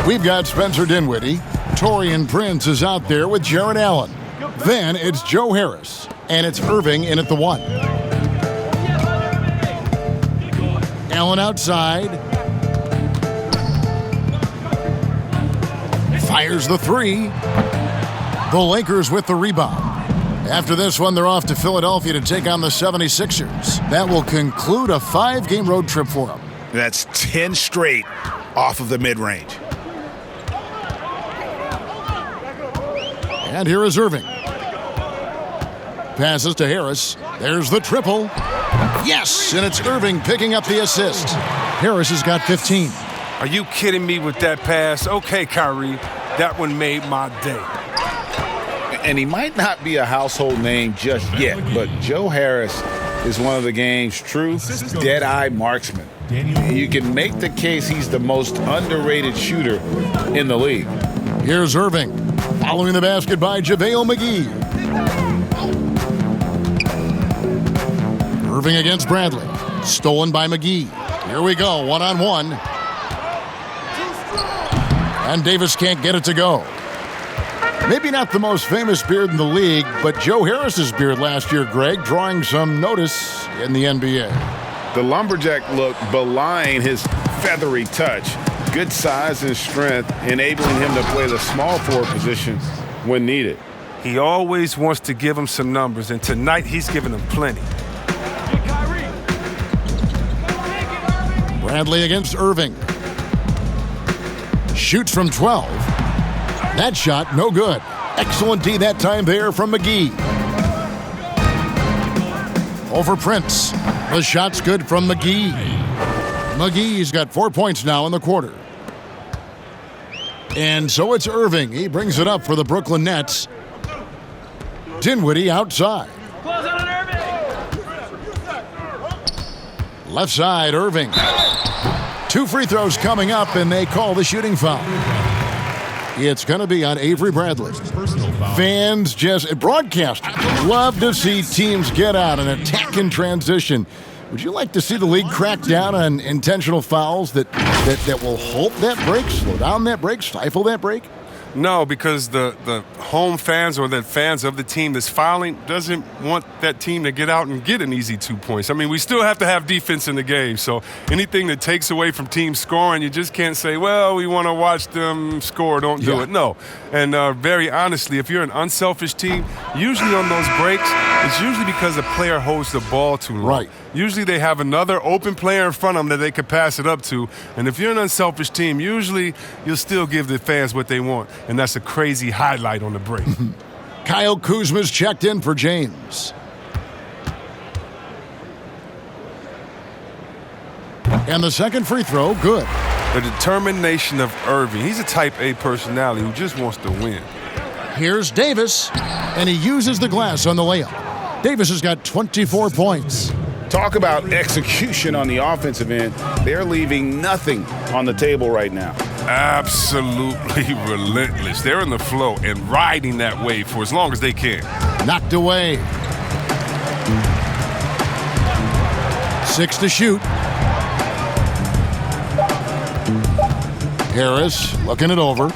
We've got Spencer Dinwiddie. Taurean Prince is out there with Jarrett Allen. Then it's Joe Harris. And it's Irving in at the 1. Allen outside. Fires the 3. The Lakers with the rebound. After this one, they're off to Philadelphia to take on the 76ers. That will conclude a 5-game road trip for them. That's 10 straight off of the mid-range. And here is Irving. passes to Harris. There's the triple. Yes, and it's Irving picking up the assist. Harris has got 15. Are you kidding me with that pass? Okay, Kyrie, that one made my day. And he might not be a household name just yet, but Joe Harris is one of the game's true dead-eye marksmen. You can make the case he's the most underrated shooter in the league. Here's Irving, following the basket by JaVale McGee. Irving against Bradley, stolen by McGee. Here we go, one-on-one. And Davis can't get it to go. Maybe not the most famous beard in the league, but Joe Harris's beard last year, Greg, drawing some notice in the NBA. The lumberjack look belying his feathery touch. Good size and strength, enabling him to play the small forward position when needed. He always wants to give him some numbers, and tonight he's giving them plenty. Bradley against Irving. Shoots from 12. That shot, no good. Excellent D that time there from McGee. Over Prince. The shot's good from McGee. McGee's got 4 points now in the quarter. And so it's Irving. He brings it up for the Brooklyn Nets. Dinwiddie outside. Left side, Irving. 2 free throws coming up, and they call the shooting foul. It's going to be on Avery Bradley. Fans, broadcasters love to see teams get out and attack in transition. Would you like to see the league crack down on intentional fouls that will halt that break, slow down that break, stifle that break? No, because the home fans or the fans of the team that's fouling doesn't want that team to get out and get an easy 2 points. I mean, we still have to have defense in the game. So anything that takes away from team scoring, you just can't say, well, we want to watch them score. Don't do it. No. And very honestly, if you're an unselfish team, usually on those breaks, it's usually because a player holds the ball too long. Right. Usually they have another open player in front of them that they could pass it up to. And if you're an unselfish team, usually you'll still give the fans what they want. And that's a crazy highlight on the break. Kyle Kuzma's checked in for James. And the second free throw, good. The determination of Irving. He's a type A personality who just wants to win. Here's Davis, and he uses the glass on the layup. Davis has got 24 points. Talk about execution on the offensive end. They're leaving nothing on the table right now. Absolutely relentless. They're in the flow and riding that wave for as long as they can. Knocked away. 6 to shoot. Harris looking it over.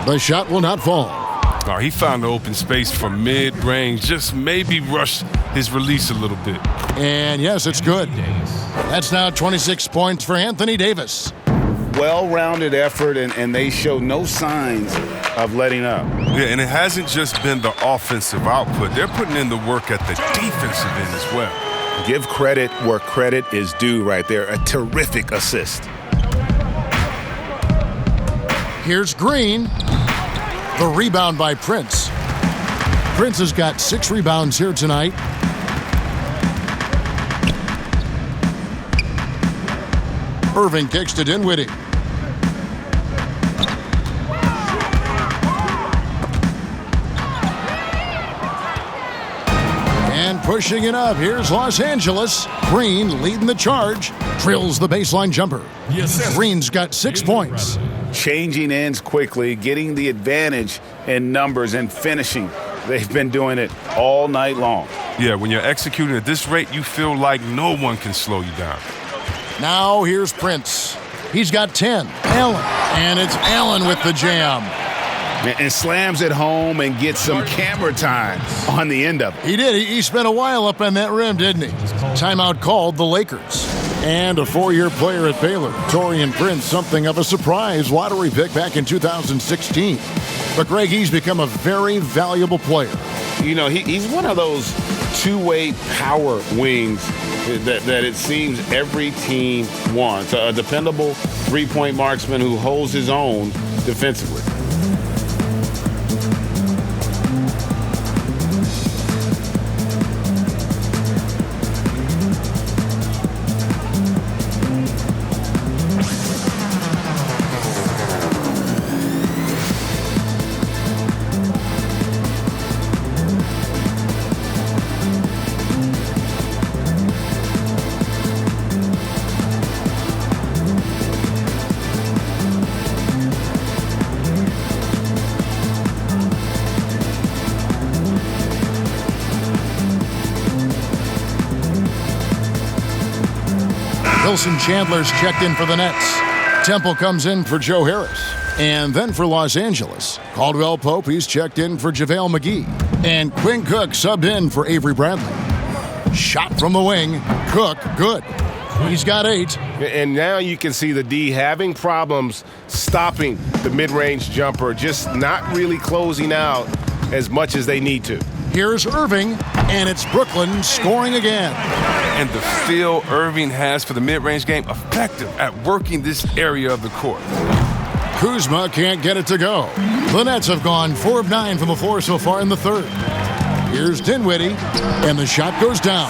The shot will not fall. Oh, he found the open space from mid-range. Just maybe rush his release a little bit. And yes, it's good. That's now 26 points for Anthony Davis. Well-rounded effort, and they show no signs of letting up. Yeah, and it hasn't just been the offensive output. They're putting in the work at the defensive end as well. Give credit where credit is due right there. A terrific assist. Here's Green. The rebound by Prince. Prince has got 6 rebounds here tonight. Irving kicks to Dinwiddie. And pushing it up, here's Los Angeles. Green leading the charge. Drills the baseline jumper. Yes. Green's got 6 points. Changing ends quickly, getting the advantage in numbers and finishing. They've been doing it all night long. Yeah, when you're executing at this rate, you feel like no one can slow you down. Now here's Prince. He's got 10. Allen. And it's Allen with the jam. And slams it home and gets some camera time on the end of it. He did. He spent a while up on that rim, didn't he? Timeout called the Lakers. And a 4-year player at Baylor, Taurean Prince, something of a surprise lottery pick back in 2016. But Greg, he's become a very valuable player. You know, he's one of those two-way power wings that it seems every team wants. A dependable three-point marksman who holds his own defensively. Wilson Chandler's checked in for the Nets. Temple comes in for Joe Harris. And then for Los Angeles, Caldwell Pope, he's checked in for JaVale McGee. And Quinn Cook subbed in for Avery Bradley. Shot from the wing. Cook, good. He's got 8. And now you can see the D having problems stopping the mid-range jumper, just not really closing out as much as they need to. Here's Irving, and it's Brooklyn scoring again. And the feel Irving has for the mid-range game, effective at working this area of the court. Kuzma can't get it to go. The Nets have gone 4 of 9 from the floor so far in the third. Here's Dinwiddie, and the shot goes down.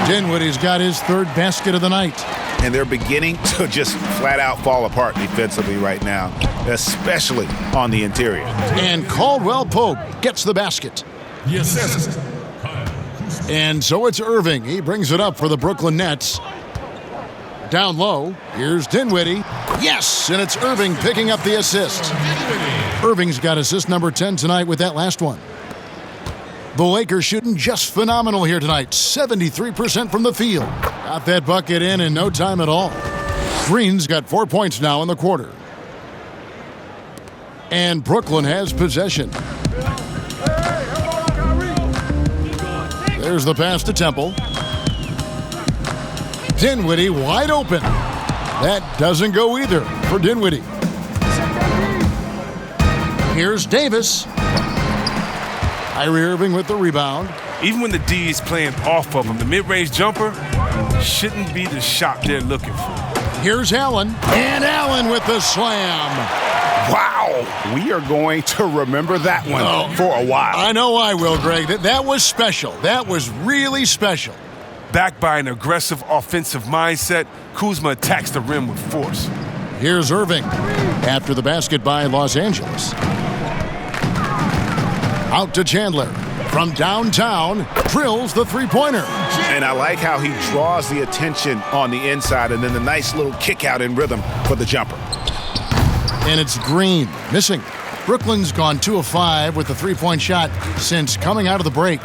Dinwiddie's got his 3rd basket of the night. And they're beginning to just flat out fall apart defensively right now, especially on the interior. And Caldwell Pope gets the basket. Yes. And so it's Irving. He brings it up for the Brooklyn Nets. Down low, here's Dinwiddie. Yes, and it's Irving picking up the assist. Irving's got assist number 10 tonight with that last one. The Lakers shooting just phenomenal here tonight. 73% from the field. Got that bucket in no time at all. Green's got 4 points now in the quarter. And Brooklyn has possession. There's the pass to Temple. Dinwiddie wide open. That doesn't go either for Dinwiddie. Here's Davis. Kyrie Irving with the rebound. Even when the D is playing off of him, the mid-range jumper shouldn't be the shot they're looking for. Here's Allen. And Allen with the slam. Wow. We are going to remember that one for a while. I know I will, Greg. That was special. That was really special. Backed by an aggressive offensive mindset, Kuzma attacks the rim with force. Here's Irving after the basket by Los Angeles. Out to Chandler. From downtown, drills the three-pointer. And I like how he draws the attention on the inside and then the nice little kick out in rhythm for the jumper. And it's Green, missing. Brooklyn's gone 2 of 5 with the three-point shot since coming out of the break.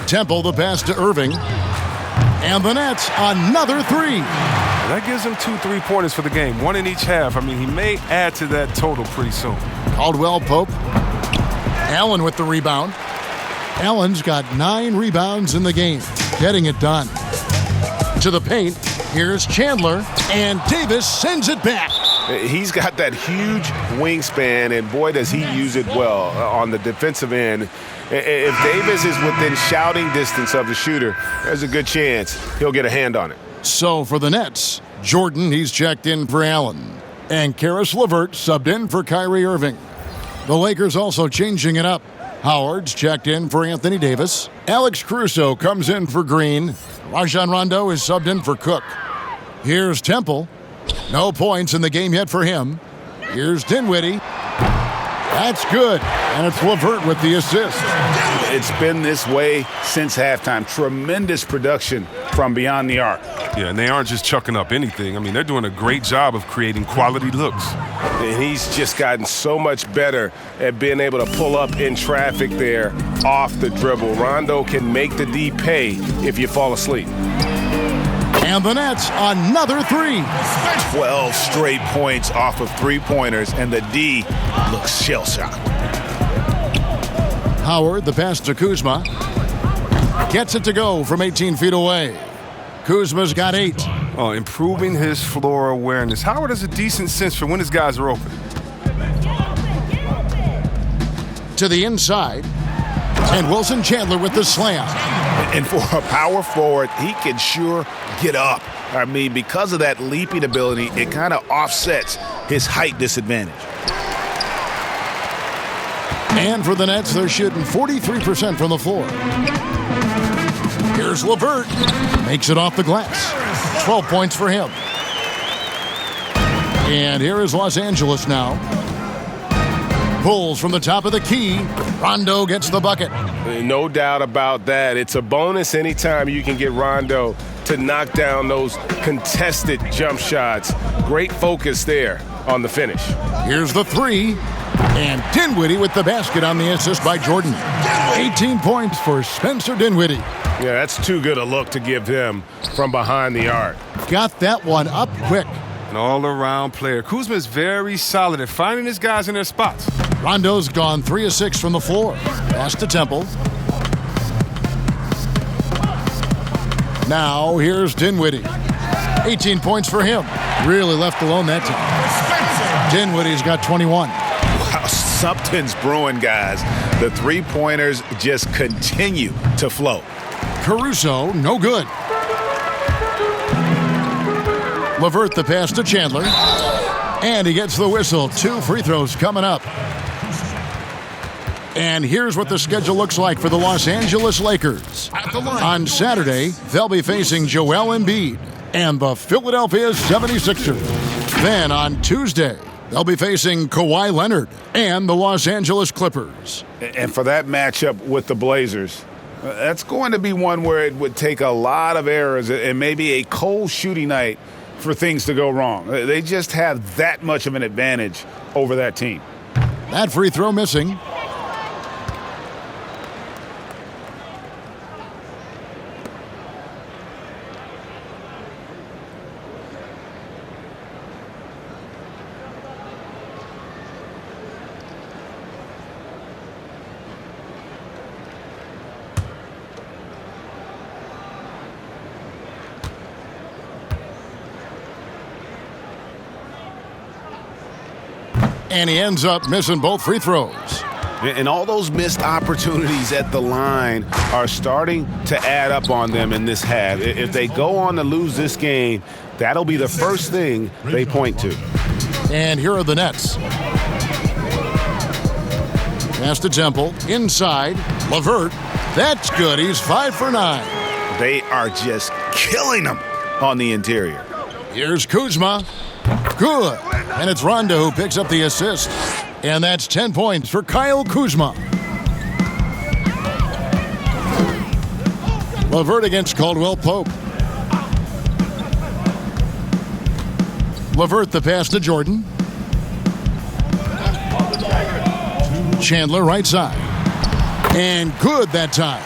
Temple, the pass to Irving. And the Nets, another 3. That gives him 2 3-pointers for the game, 1 in each half. I mean, he may add to that total pretty soon. Caldwell Pope. Allen with the rebound. Allen's got 9 rebounds in the game, getting it done. To the paint, here's Chandler, and Davis sends it back. He's got that huge wingspan, and boy, does he use it well on the defensive end. If Davis is within shouting distance of the shooter, there's a good chance he'll get a hand on it. So for the Nets, Jordan, he's checked in for Allen. And Karis LeVert subbed in for Kyrie Irving. The Lakers also changing it up. Howard's checked in for Anthony Davis. Alex Caruso comes in for Green. Rajon Rondo is subbed in for Cook. Here's Temple. No points in the game yet for him. Here's Dinwiddie. That's good. And it's LeVert with the assist. It's been this way since halftime. Tremendous production from beyond the arc. Yeah, and they aren't just chucking up anything. I mean, they're doing a great job of creating quality looks. And he's just gotten so much better at being able to pull up in traffic there off the dribble. Rondo can make the D pay if you fall asleep. And the Nets, another 3. 12 straight points off of three-pointers, and the D looks shell-shocked. Howard, the pass to Kuzma. Gets it to go from 18 feet away. Kuzma's got 8. Oh, improving his floor awareness. Howard has a decent sense for when his guys are open. To the inside. And Wilson Chandler with the slam. And for a power forward, he can sure get up. I mean, because of that leaping ability, it kind of offsets his height disadvantage. And for the Nets, they're shooting 43% from the floor. Here's LeVert. Makes it off the glass. 12 points for him. And here is Los Angeles now. Pulls from the top of the key. Rondo gets the bucket. No doubt about that. It's a bonus anytime you can get Rondo to knock down those contested jump shots. Great focus there on the finish. Here's the 3. And Dinwiddie with the basket on the assist by Jordan. 18 points for Spencer Dinwiddie. Yeah, that's too good a look to give him from behind the arc. Got that one up quick. An all-around player. Kuzma is very solid at finding his guys in their spots. Rondo's gone 3 of 6 from the floor. Pass to Temple. Now here's Dinwiddie. 18 points for him. Really left alone that time. Dinwiddie's got 21. Wow, something's brewing, guys. The three-pointers just continue to flow. Caruso, no good. LeVert the pass to Chandler. And he gets the whistle. 2 free throws coming up. And here's what the schedule looks like for the Los Angeles Lakers. On Saturday, they'll be facing Joel Embiid and the Philadelphia 76ers. Then on Tuesday, they'll be facing Kawhi Leonard and the Los Angeles Clippers. And for that matchup with the Blazers, that's going to be one where it would take a lot of errors and maybe a cold shooting night for things to go wrong. They just have that much of an advantage over that team. That free throw missing. And he ends up missing both free throws. And all those missed opportunities at the line are starting to add up on them in this half. If they go on to lose this game, that'll be the first thing they point to. And here are the Nets. Pass to Temple. Inside. LeVert. That's good. He's 5 for 9. They are just killing them on the interior. Here's Kuzma. Good. And it's Rondo who picks up the assist. And that's 10 points for Kyle Kuzma. LeVert against Caldwell Pope. LeVert the pass to Jordan. Chandler right side. And good that time.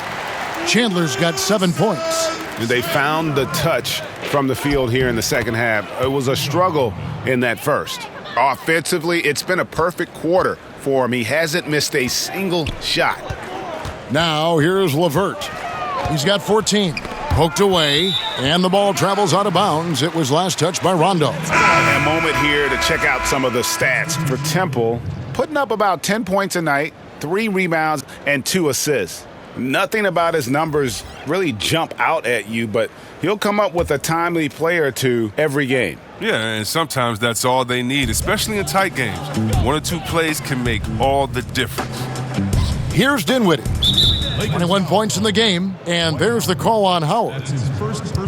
Chandler's got 7 points. They found the touch from the field here in the second half. It was a struggle in that first. Offensively, it's been a perfect quarter for him. He hasn't missed a single shot. Now here's LeVert. He's got 14. Poked away, and the ball travels out of bounds. It was last touched by Rondo. A moment here to check out some of the stats for Temple. Putting up about 10 points a night, 3 rebounds, and 2 assists. Nothing about his numbers really jump out at you, but he'll come up with a timely play or two every game. Yeah, and sometimes that's all they need, especially in tight games. 1 or 2 plays can make all the difference. Here's Dinwiddie. 21 points in the game, and there's the call on Howard.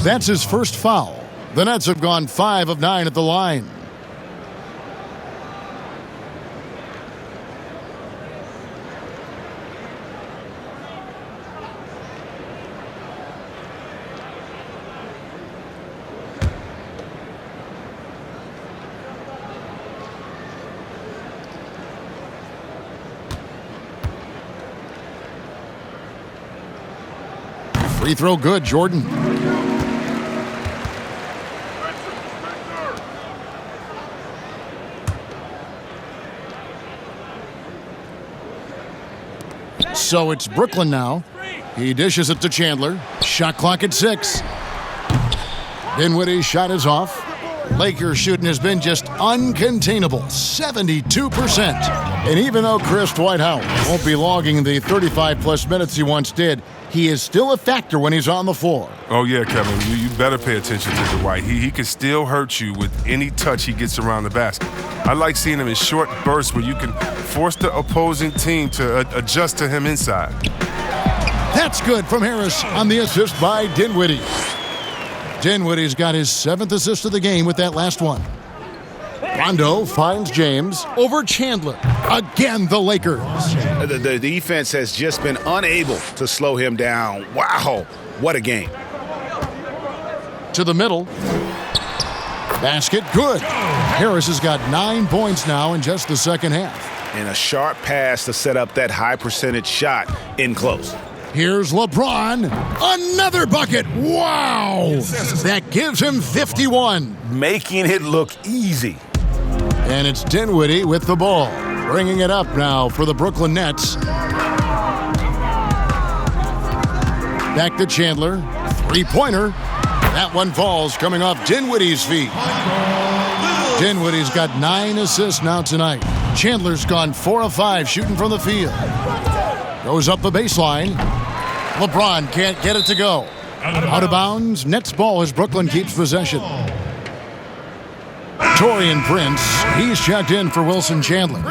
That's his first foul. The Nets have gone 5 of 9 at the line. Free throw good, Jordan. So it's Brooklyn now. He dishes it to Chandler. Shot clock at 6. Dinwiddie's shot is off. Lakers shooting has been just uncontainable, 72%. And even though Chris Dwight-Howard won't be logging the 35-plus minutes he once did, he is still a factor when he's on the floor. Oh, yeah, Kevin, you better pay attention to Dwight. He can still hurt you with any touch he gets around the basket. I like seeing him in short bursts where you can force the opposing team to adjust to him inside. That's good from Harris on the assist by Dinwiddie. Dinwiddie's got his 7th assist of the game with that last one. Rondo finds James over Chandler. Again, the Lakers. The defense has just been unable to slow him down. Wow, what a game. To the middle. Basket, good. Harris has got 9 points now in just the second half. And a sharp pass to set up that high percentage shot in close. Here's LeBron. Another bucket. Wow. That gives him 51. Making it look easy. And it's Dinwiddie with the ball. Bringing it up now for the Brooklyn Nets. Back to Chandler. Three-pointer. That one falls coming off Dinwiddie's feet. Dinwiddie's got 9 assists now tonight. Chandler's gone 4 of 5 shooting from the field. Goes up the baseline. LeBron can't get it to go. Out of bounds. Nets ball as Brooklyn keeps possession. Taurean Prince. He's checked in for Wilson Chandler.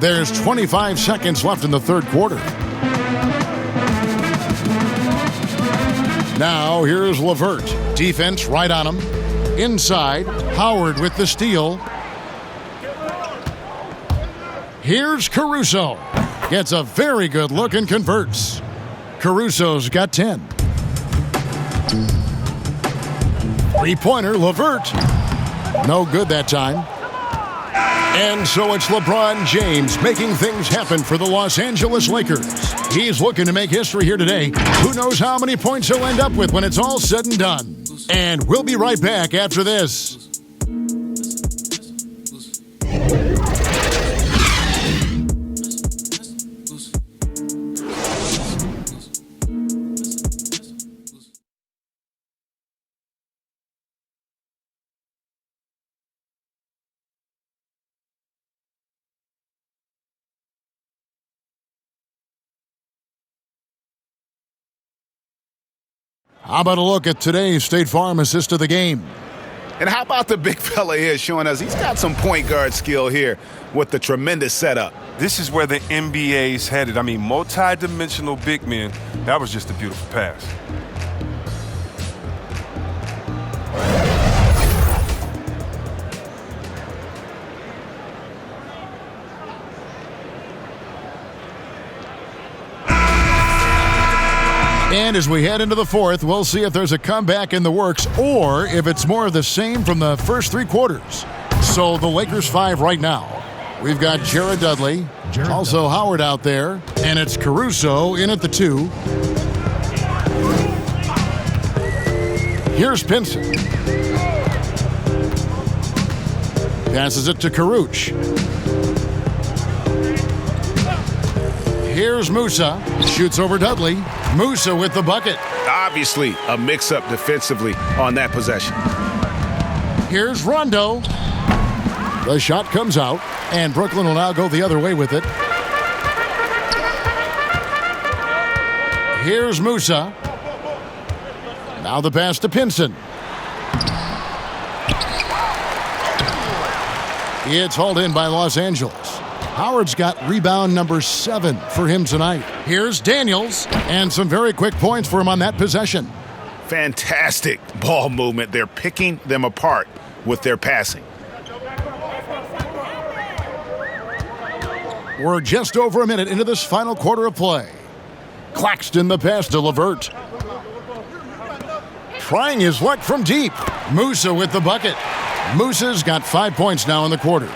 There's 25 seconds left in the third quarter. Now here's LeVert. Defense right on him. Inside. Howard with the steal. Here's Caruso. Gets a very good look and converts. Caruso's got 10. Three-pointer, LeVert. No good that time. And so it's LeBron James making things happen for the Los Angeles Lakers. He's looking to make history here today. Who knows how many points he'll end up with when it's all said and done. And we'll be right back after this. How about a look at today's State Farm assist of the game? And how about the big fella here showing us he's got some point guard skill here with the tremendous setup. This is where the NBA's headed. I mean, multi-dimensional big men. That was just a beautiful pass. And as we head into the fourth, we'll see if there's a comeback in the works or if it's more of the same from the first 3 quarters. So the Lakers 5 right now. We've got Jared Dudley, also Howard out there, and it's Caruso in at the 2. Here's Pinson. Passes it to Caruch. Here's Musa. Shoots over Dudley. Musa with the bucket. Obviously, a mix-up defensively on that possession. Here's Rondo. The shot comes out, and Brooklyn will now go the other way with it. Here's Musa. Now the pass to Pinson. It's hauled in by Los Angeles. Howard's got rebound number 7 for him tonight. Here's Daniels, and some very quick points for him on that possession. Fantastic ball movement. They're picking them apart with their passing. We're just over a minute into this final quarter of play. Claxton the pass to LeVert. Trying his luck from deep. Musa with the bucket. Musa's got 5 points now in the quarter.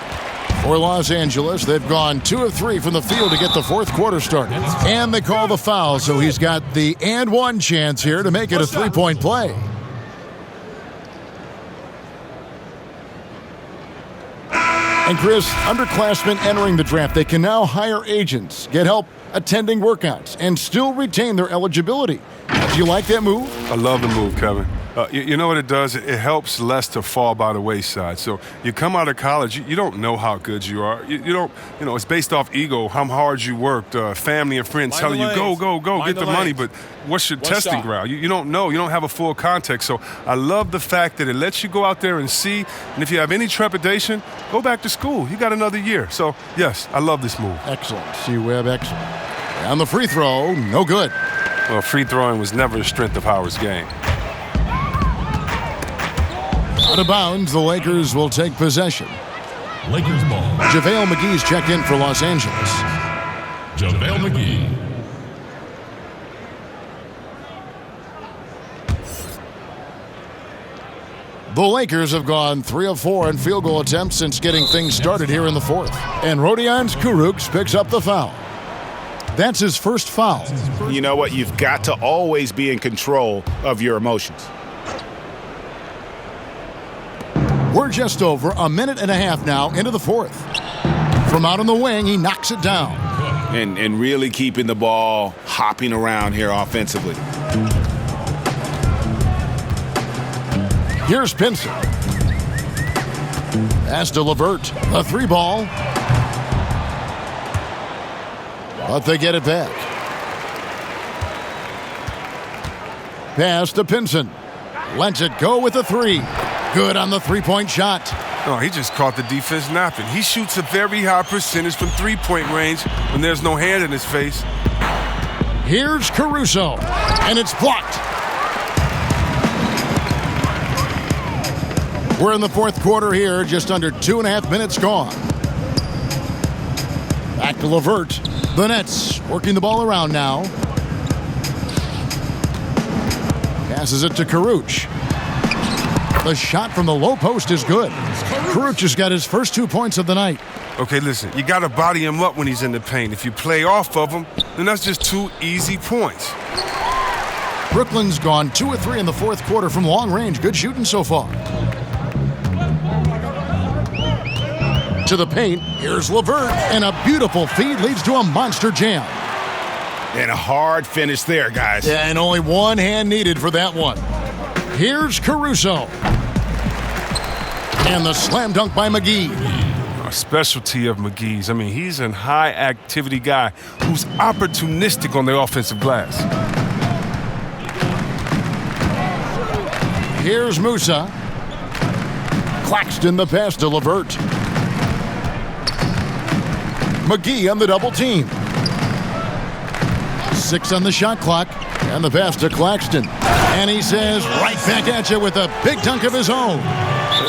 For Los Angeles, they've gone 2 of 3 from the field to get the fourth quarter started. And they call the foul, so he's got the and one chance here to make it a 3-point play. And Chris, underclassmen entering the draft, they can now hire agents, get help attending workouts, and still retain their eligibility. Do you like that move? I love the move, Kevin. You know what it does? It helps less to fall by the wayside. So you come out of college, you don't know how good you are. You don't, it's based off ego, how hard you worked, family and friends telling you, go, get the money. But what's your testing ground? You don't know. You don't have a full context. So I love the fact that it lets you go out there and see. And if you have any trepidation, go back to school. You got another year. So, yes, I love this move. Excellent. C-Webb, excellent. And the free throw, no good. Well, free throwing was never the strength of Howard's game. Out of bounds, the Lakers will take possession. Lakers ball. JaVale McGee's checked in for Los Angeles. JaVale McGee. The Lakers have gone 3 of 4 in field goal attempts since getting things started here in the fourth. And Rodions Kurucs picks up the foul. That's his first foul. You know what? You've got to always be in control of your emotions. We're just over a minute and a half now into the fourth. From out on the wing, he knocks it down. And really keeping the ball hopping around here offensively. Here's Pinson. Pass to LeVert. A 3-ball. But they get it back. Pass to Pinson. Lets it go with a 3. Good on the 3-point shot. No, he just caught the defense napping. He shoots a very high percentage from 3-point range when there's no hand in his face. Here's Caruso, and it's blocked. We're in the fourth quarter here, just under 2.5 minutes gone. Back to LeVert. The Nets working the ball around now. Passes it to Kurucs. The shot from the low post is good. Kurucs has got his first 2 points of the night. Okay, listen, you got to body him up when he's in the paint. If you play off of him, then that's just 2 easy points. Brooklyn's gone 2 of 3 in the fourth quarter from long range. Good shooting so far. To the paint, here's LeVert, and a beautiful feed leads to a monster jam. And a hard finish there, guys. Yeah, and only one hand needed for that one. Here's Caruso. And the slam dunk by McGee. A specialty of McGee's. I mean, he's a high-activity guy who's opportunistic on the offensive glass. Here's Musa. Claxton the pass to LeVert. McGee on the double team. 6 on the shot clock. And the pass to Claxton. And he says, right back at you with a big dunk of his own.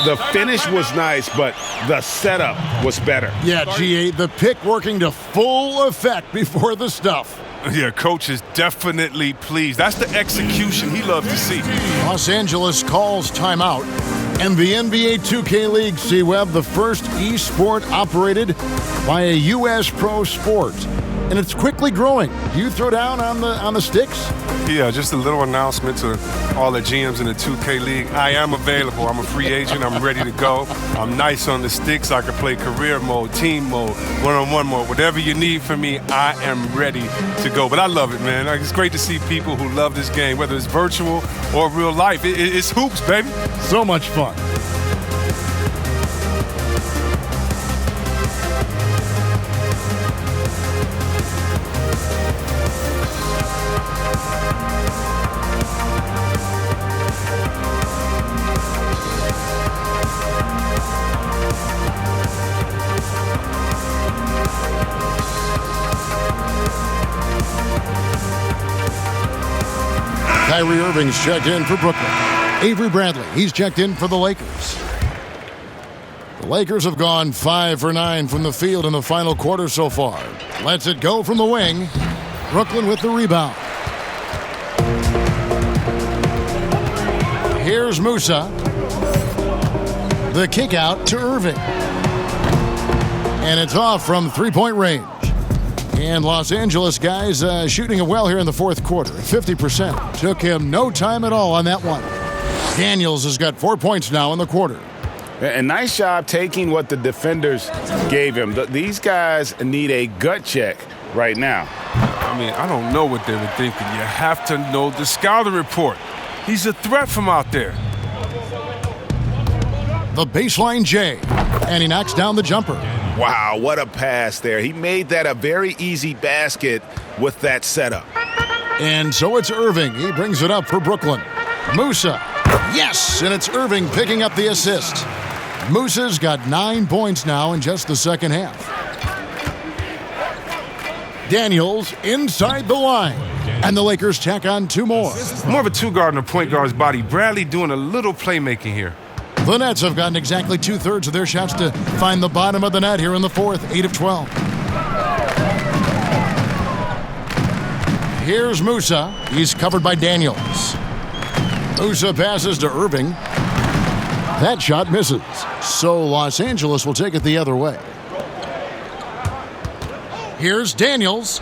The finish was nice, but the setup was better. Yeah, GA, the pick working to full effect before the stuff. Yeah, coach is definitely pleased. That's the execution he loves to see. Los Angeles calls timeout. And the NBA 2K League, C-Web, the first e-sport operated by a U.S. pro sport. And it's quickly growing. Do you throw down on the sticks? Yeah, just a little announcement to all the GMs in the 2K League. I am available. I'm a free agent. I'm ready to go. I'm nice on the sticks. I can play career mode, team mode, one-on-one mode. Whatever you need from me, I am ready to go. But I love it, man. It's great to see people who love this game, whether it's virtual or real life. It's hoops, baby. So much fun. Kyrie Irving's checked in for Brooklyn. Avery Bradley, he's checked in for the Lakers. The Lakers have gone 5 for 9 from the field in the final quarter so far. Lets it go from the wing. Brooklyn with the rebound. Here's Musa. The kick out to Irving. And it's off from 3-point range. And Los Angeles guys shooting it well here in the fourth quarter. 50%. Took him no time at all on that one. Daniels has got 4 points now in the quarter. A nice job taking what the defenders gave him. These guys need a gut check right now. I mean, I don't know what they were thinking. You have to know the scouting report. He's a threat from out there. The baseline J. And he knocks down the jumper. Wow, what a pass there. He made that a very easy basket with that setup. And so it's Irving. He brings it up for Brooklyn. Musa. Yes, and it's Irving picking up the assist. Musa's got 9 points now in just the second half. Daniels inside the line. And the Lakers tack on 2 more. More of a two-guard and a point guard's body. Bradley doing a little playmaking here. The Nets have gotten exactly 2/3 of their shots to find the bottom of the net here in the fourth, 8 of 12. Here's Musa. He's covered by Daniels. Musa passes to Irving. That shot misses. So Los Angeles will take it the other way. Here's Daniels.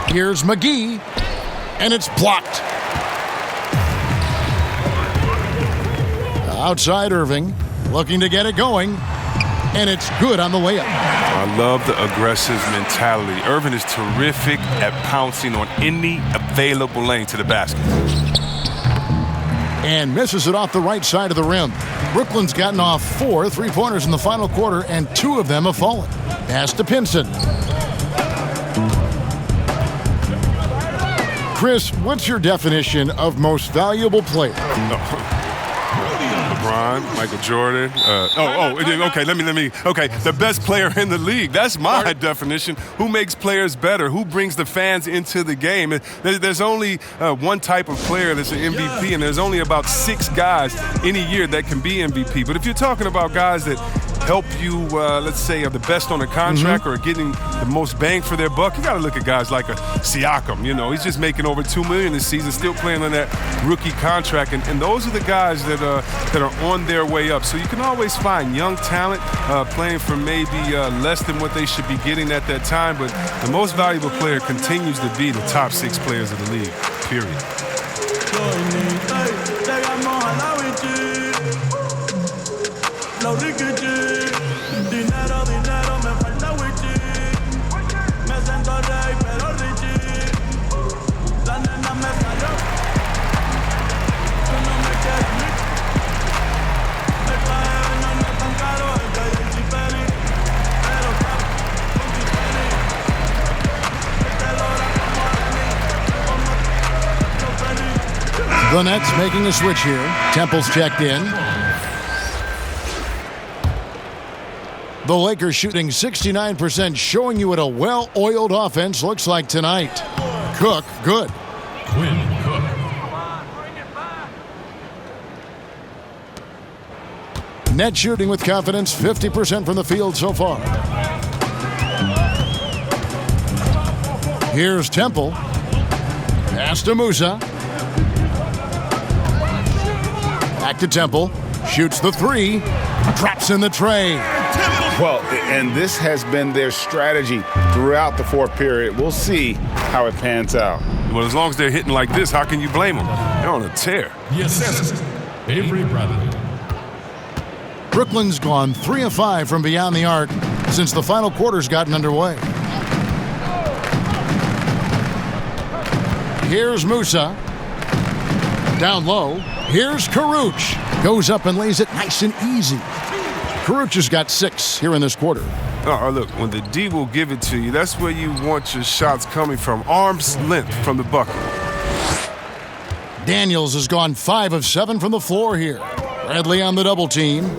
Here's McGee. And it's blocked. Outside Irving. Looking to get it going. And it's good on the way up. I love the aggressive mentality. Irving is terrific at pouncing on any available lane to the basket. And misses it off the right side of the rim. Brooklyn's gotten off 4 3-pointers in the final quarter, and 2 of them have fallen. Pass to Pinson. Chris, what's your definition of most valuable player? LeBron, Michael Jordan. Okay, let me. Okay, the best player in the league. That's my definition. Who makes players better? Who brings the fans into the game? There's only one type of player that's an MVP, and there's only about 6 guys in a year that can be MVP. But if you're talking about guys that help you, let's say, are the best on a contract or getting the most bang for their buck, you got to look at guys like a Siakam. You know, he's just making over $2 million this season, still playing on that rookie contract, and those are the guys that are on their way up. So you can always find young talent playing for maybe less than what they should be getting at that time, but the most valuable player continues to be the top 6 players of the league, period. The Nets making a switch here. Temple's checked in. The Lakers shooting 69%, showing you what a well-oiled offense looks like tonight. Cook, good. Quinn Cook. Net shooting with confidence, 50% from the field so far. Here's Temple. Pass to Musa. Back to Temple. Shoots the 3. Drops in the tray. Well, and this has been their strategy throughout the fourth period. We'll see how it pans out. Well, as long as they're hitting like this, how can you blame them? They're on a tear. The assist, Avery Bradley. Brooklyn's gone 3 of 5 from beyond the arc since the final quarter's gotten underway. Here's Musa. Down low. Here's Karuch. Goes up and lays it nice and easy. Karuch has got 6 here in this quarter. Oh, look, when the D will give it to you, that's where you want your shots coming from. Arm's length from the bucket. Daniels has gone 5 of 7 from the floor here. Bradley on the double team.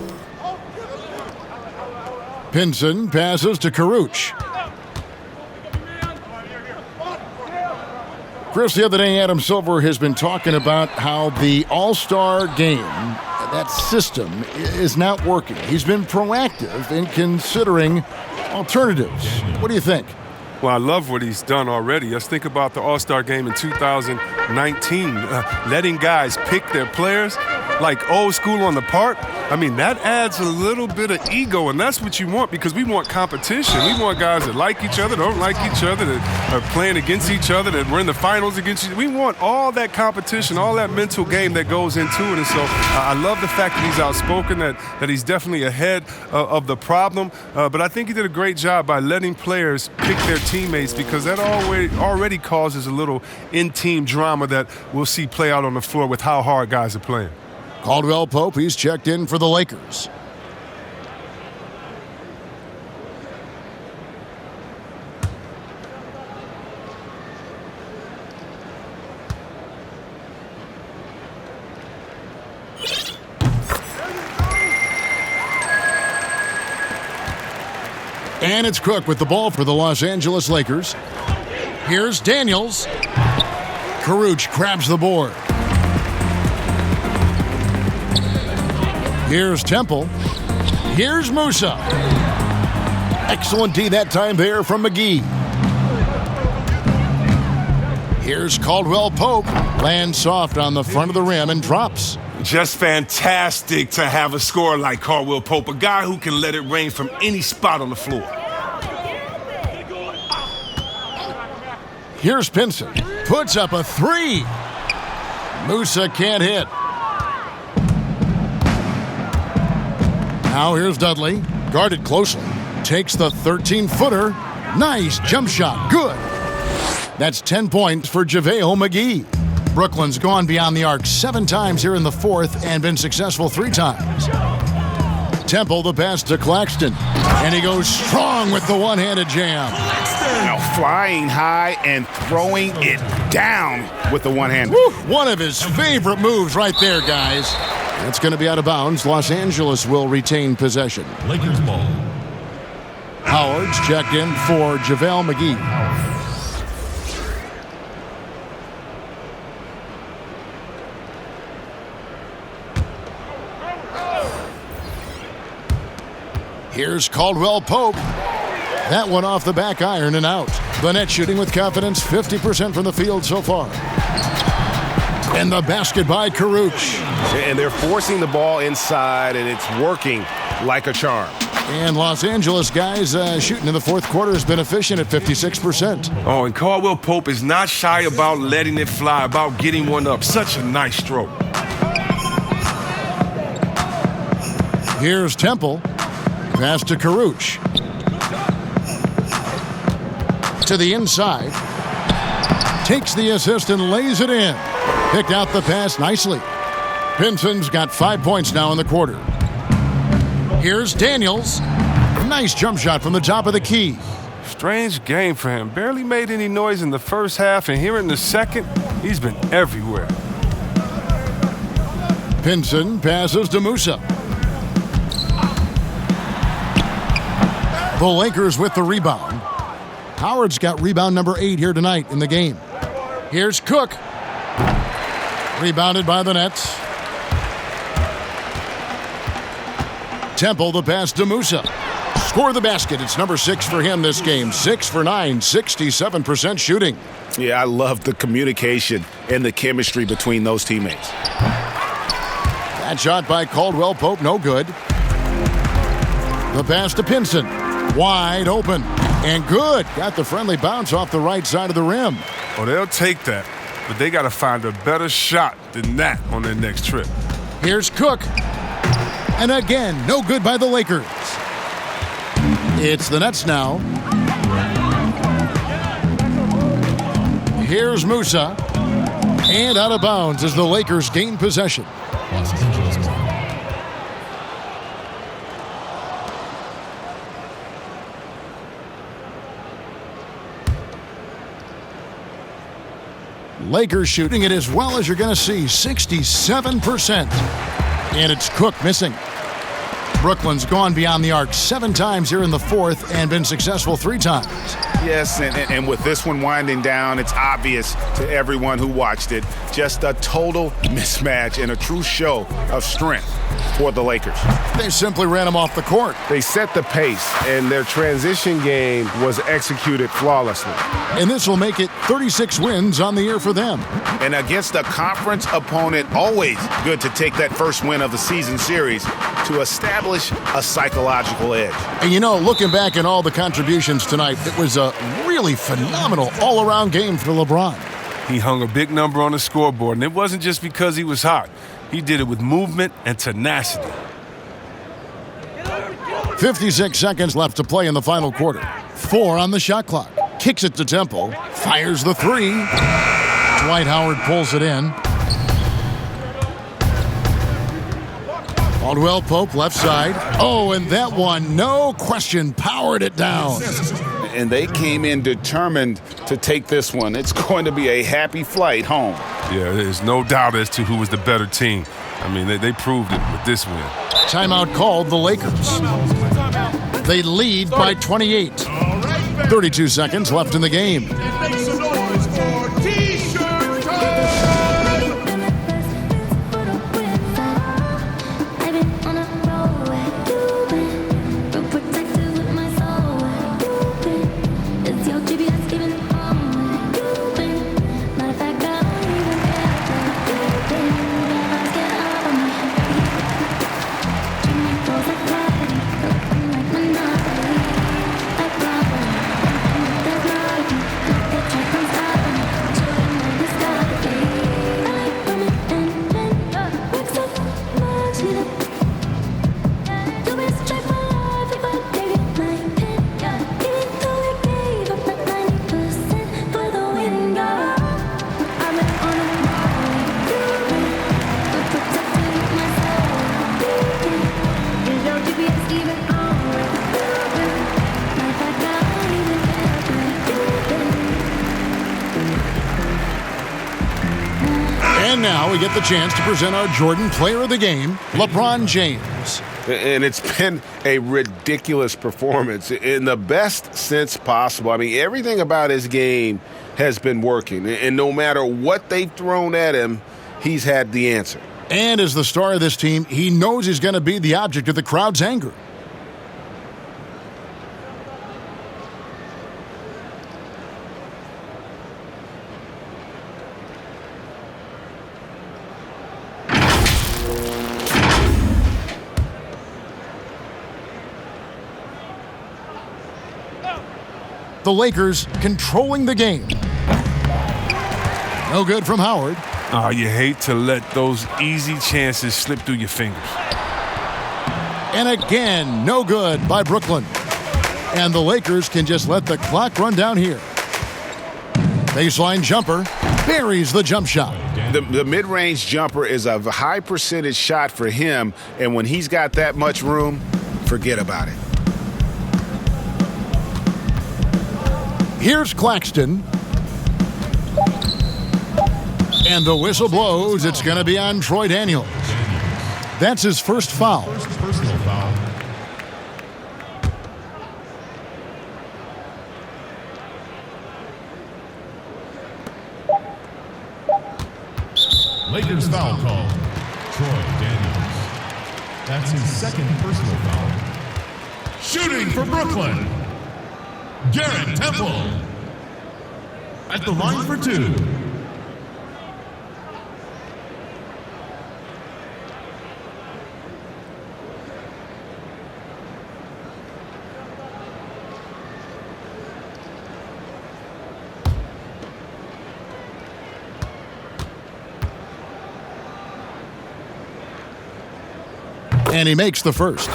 Pinson passes to Karuch. Chris, the other day, Adam Silver has been talking about how the All-Star game, that system, is not working. He's been proactive in considering alternatives. What do you think? Well, I love what he's done already. Let's think about the All-Star game in 2019, letting guys pick their players like old school on the park. I mean, that adds a little bit of ego, and that's what you want because we want competition. We want guys that like each other, don't like each other, that are playing against each other, that we're in the finals against each other. We want all that competition, all that mental game that goes into it. And so I love the fact that he's outspoken, that he's definitely ahead of the problem. But I think he did a great job by letting players pick their teammates because that already causes a little in-team drama that we'll see play out on the floor with how hard guys are playing. Caldwell Pope, he's checked in for the Lakers. And it's Cook with the ball for the Los Angeles Lakers. Here's Daniels. Karuch grabs the board. Here's Temple. Here's Musa. Excellent D that time there from McGee. Here's Caldwell Pope. Lands soft on the front of the rim and drops. Just fantastic to have a scorer like Caldwell Pope, a guy who can let it rain from any spot on the floor. Here's Pinson. Puts up a three. Musa can't hit. Now here's Dudley. Guarded closely. Takes the 13-footer. Nice jump shot. Good. That's 10 points for JaVale McGee. Brooklyn's gone beyond the arc 7 times here in the fourth and been successful 3 times. Temple the pass to Claxton. And he goes strong with the one-handed jam. Now flying high and throwing it down with the one-hand. One of his favorite moves right there, guys. That's going to be out of bounds. Los Angeles will retain possession. Lakers ball. Howard's checked in for JaVale McGee. Here's Caldwell Pope. That one off the back iron and out. The net shooting with confidence, 50% from the field so far. And the basket by Karuch. And they're forcing the ball inside, and it's working like a charm. And Los Angeles guys shooting in the fourth quarter has been efficient at 56%. Oh, and Caldwell Pope is not shy about letting it fly, about getting one up. Such a nice stroke. Here's Temple. Pass to Karuch. To the inside. Takes the assist and lays it in. Picked out the pass nicely. Pinson's got 5 points now in the quarter. Here's Daniels. Nice jump shot from the top of the key. Strange game for him. Barely made any noise in the first half, and here in the second, he's been everywhere. Pinson passes to Musa. The Lakers with the rebound. Howard's got rebound number 8 here tonight in the game. Here's Cook. Rebounded by the Nets. Temple the pass to Musa. Score the basket. It's number 6 for him this game. 6 for 9, 67% shooting. Yeah, I love the communication and the chemistry between those teammates. That shot by Caldwell Pope, no good. The pass to Pinson. Wide open. And good. Got the friendly bounce off the right side of the rim. Well, they'll take that, but they got to find a better shot than that on their next trip. Here's Cook. And again, no good by the Lakers. It's the Nets now. Here's Musa. And out of bounds as the Lakers gain possession. Lakers shooting it as well as you're going to see, 67%. And it's Cook missing. Brooklyn's gone beyond the arc 7 times here in the fourth and been successful 3 times. Yes, and with this one winding down, it's obvious to everyone who watched it. Just a total mismatch and a true show of strength for the Lakers. They simply ran them off the court. They set the pace, and their transition game was executed flawlessly. And this will make it 36 wins on the year for them. And against a conference opponent, always good to take that first win of the season series to establish a psychological edge. And you know, looking back at all the contributions tonight, it was a really phenomenal all-around game for LeBron. He hung a big number on the scoreboard, and it wasn't just because he was hot. He did it with movement and tenacity. 56 seconds left to play in the final quarter. 4 on the shot clock. Kicks it to Temple. Fires the 3. Dwight Howard pulls it in. Caldwell Pope left side. Oh, and that one, no question, powered it down. And they came in determined to take this one. It's going to be a happy flight home. Yeah, there's no doubt as to who was the better team. I mean, they proved it with this win. Timeout called the Lakers. They lead by 28. 32 seconds left in the game. And now we get the chance to present our Jordan Player of the Game, LeBron James. And it's been a ridiculous performance in the best sense possible. I mean, everything about his game has been working. And no matter what they've thrown at him, he's had the answer. And as the star of this team, he knows he's going to be the object of the crowd's anger. The Lakers controlling the game. No good from Howard. Oh, you hate to let those easy chances slip through your fingers. And again, no good by Brooklyn. And the Lakers can just let the clock run down here. Baseline jumper buries the jump shot. The mid-range jumper is a high percentage shot for him, and when he's got that much room, forget about it. Here's Claxton. And the whistle blows. It's going to be on Troy Daniels. That's his first foul. Personal foul. Lakers foul call. Troy Daniels. That's his second personal foul. Shooting for Brooklyn. Garrett Temple. At the line for two. And he makes the first.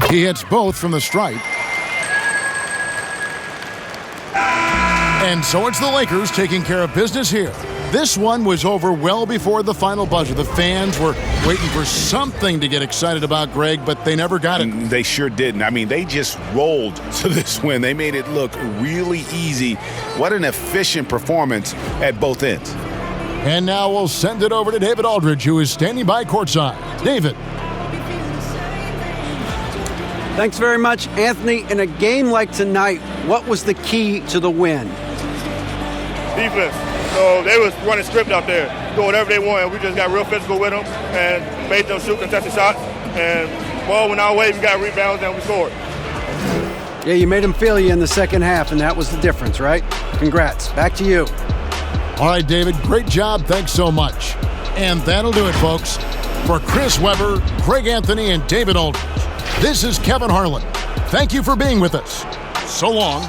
He hits both from the stripe. And so it's the Lakers taking care of business here. This one was over well before the final buzzer. The fans were waiting for something to get excited about, Greg, but they never got it. They sure didn't. I mean, they just rolled to this win. They made it look really easy. What an efficient performance at both ends. And now we'll send it over to David Aldridge, who is standing by courtside. David. Thanks very much, Anthony. In a game like tonight, what was the key to the win? Defense. So they was running script out there, doing whatever they wanted. We just got real physical with them and made them shoot contested shots. And ball went our way, we got rebounds, and we scored. Yeah, you made them feel you in the second half, and that was the difference, right? Congrats. Back to you. All right, David, great job. Thanks so much. And that'll do it, folks. For Chris Webber, Craig Anthony, and David Aldridge, this is Kevin Harlan. Thank you for being with us. So long.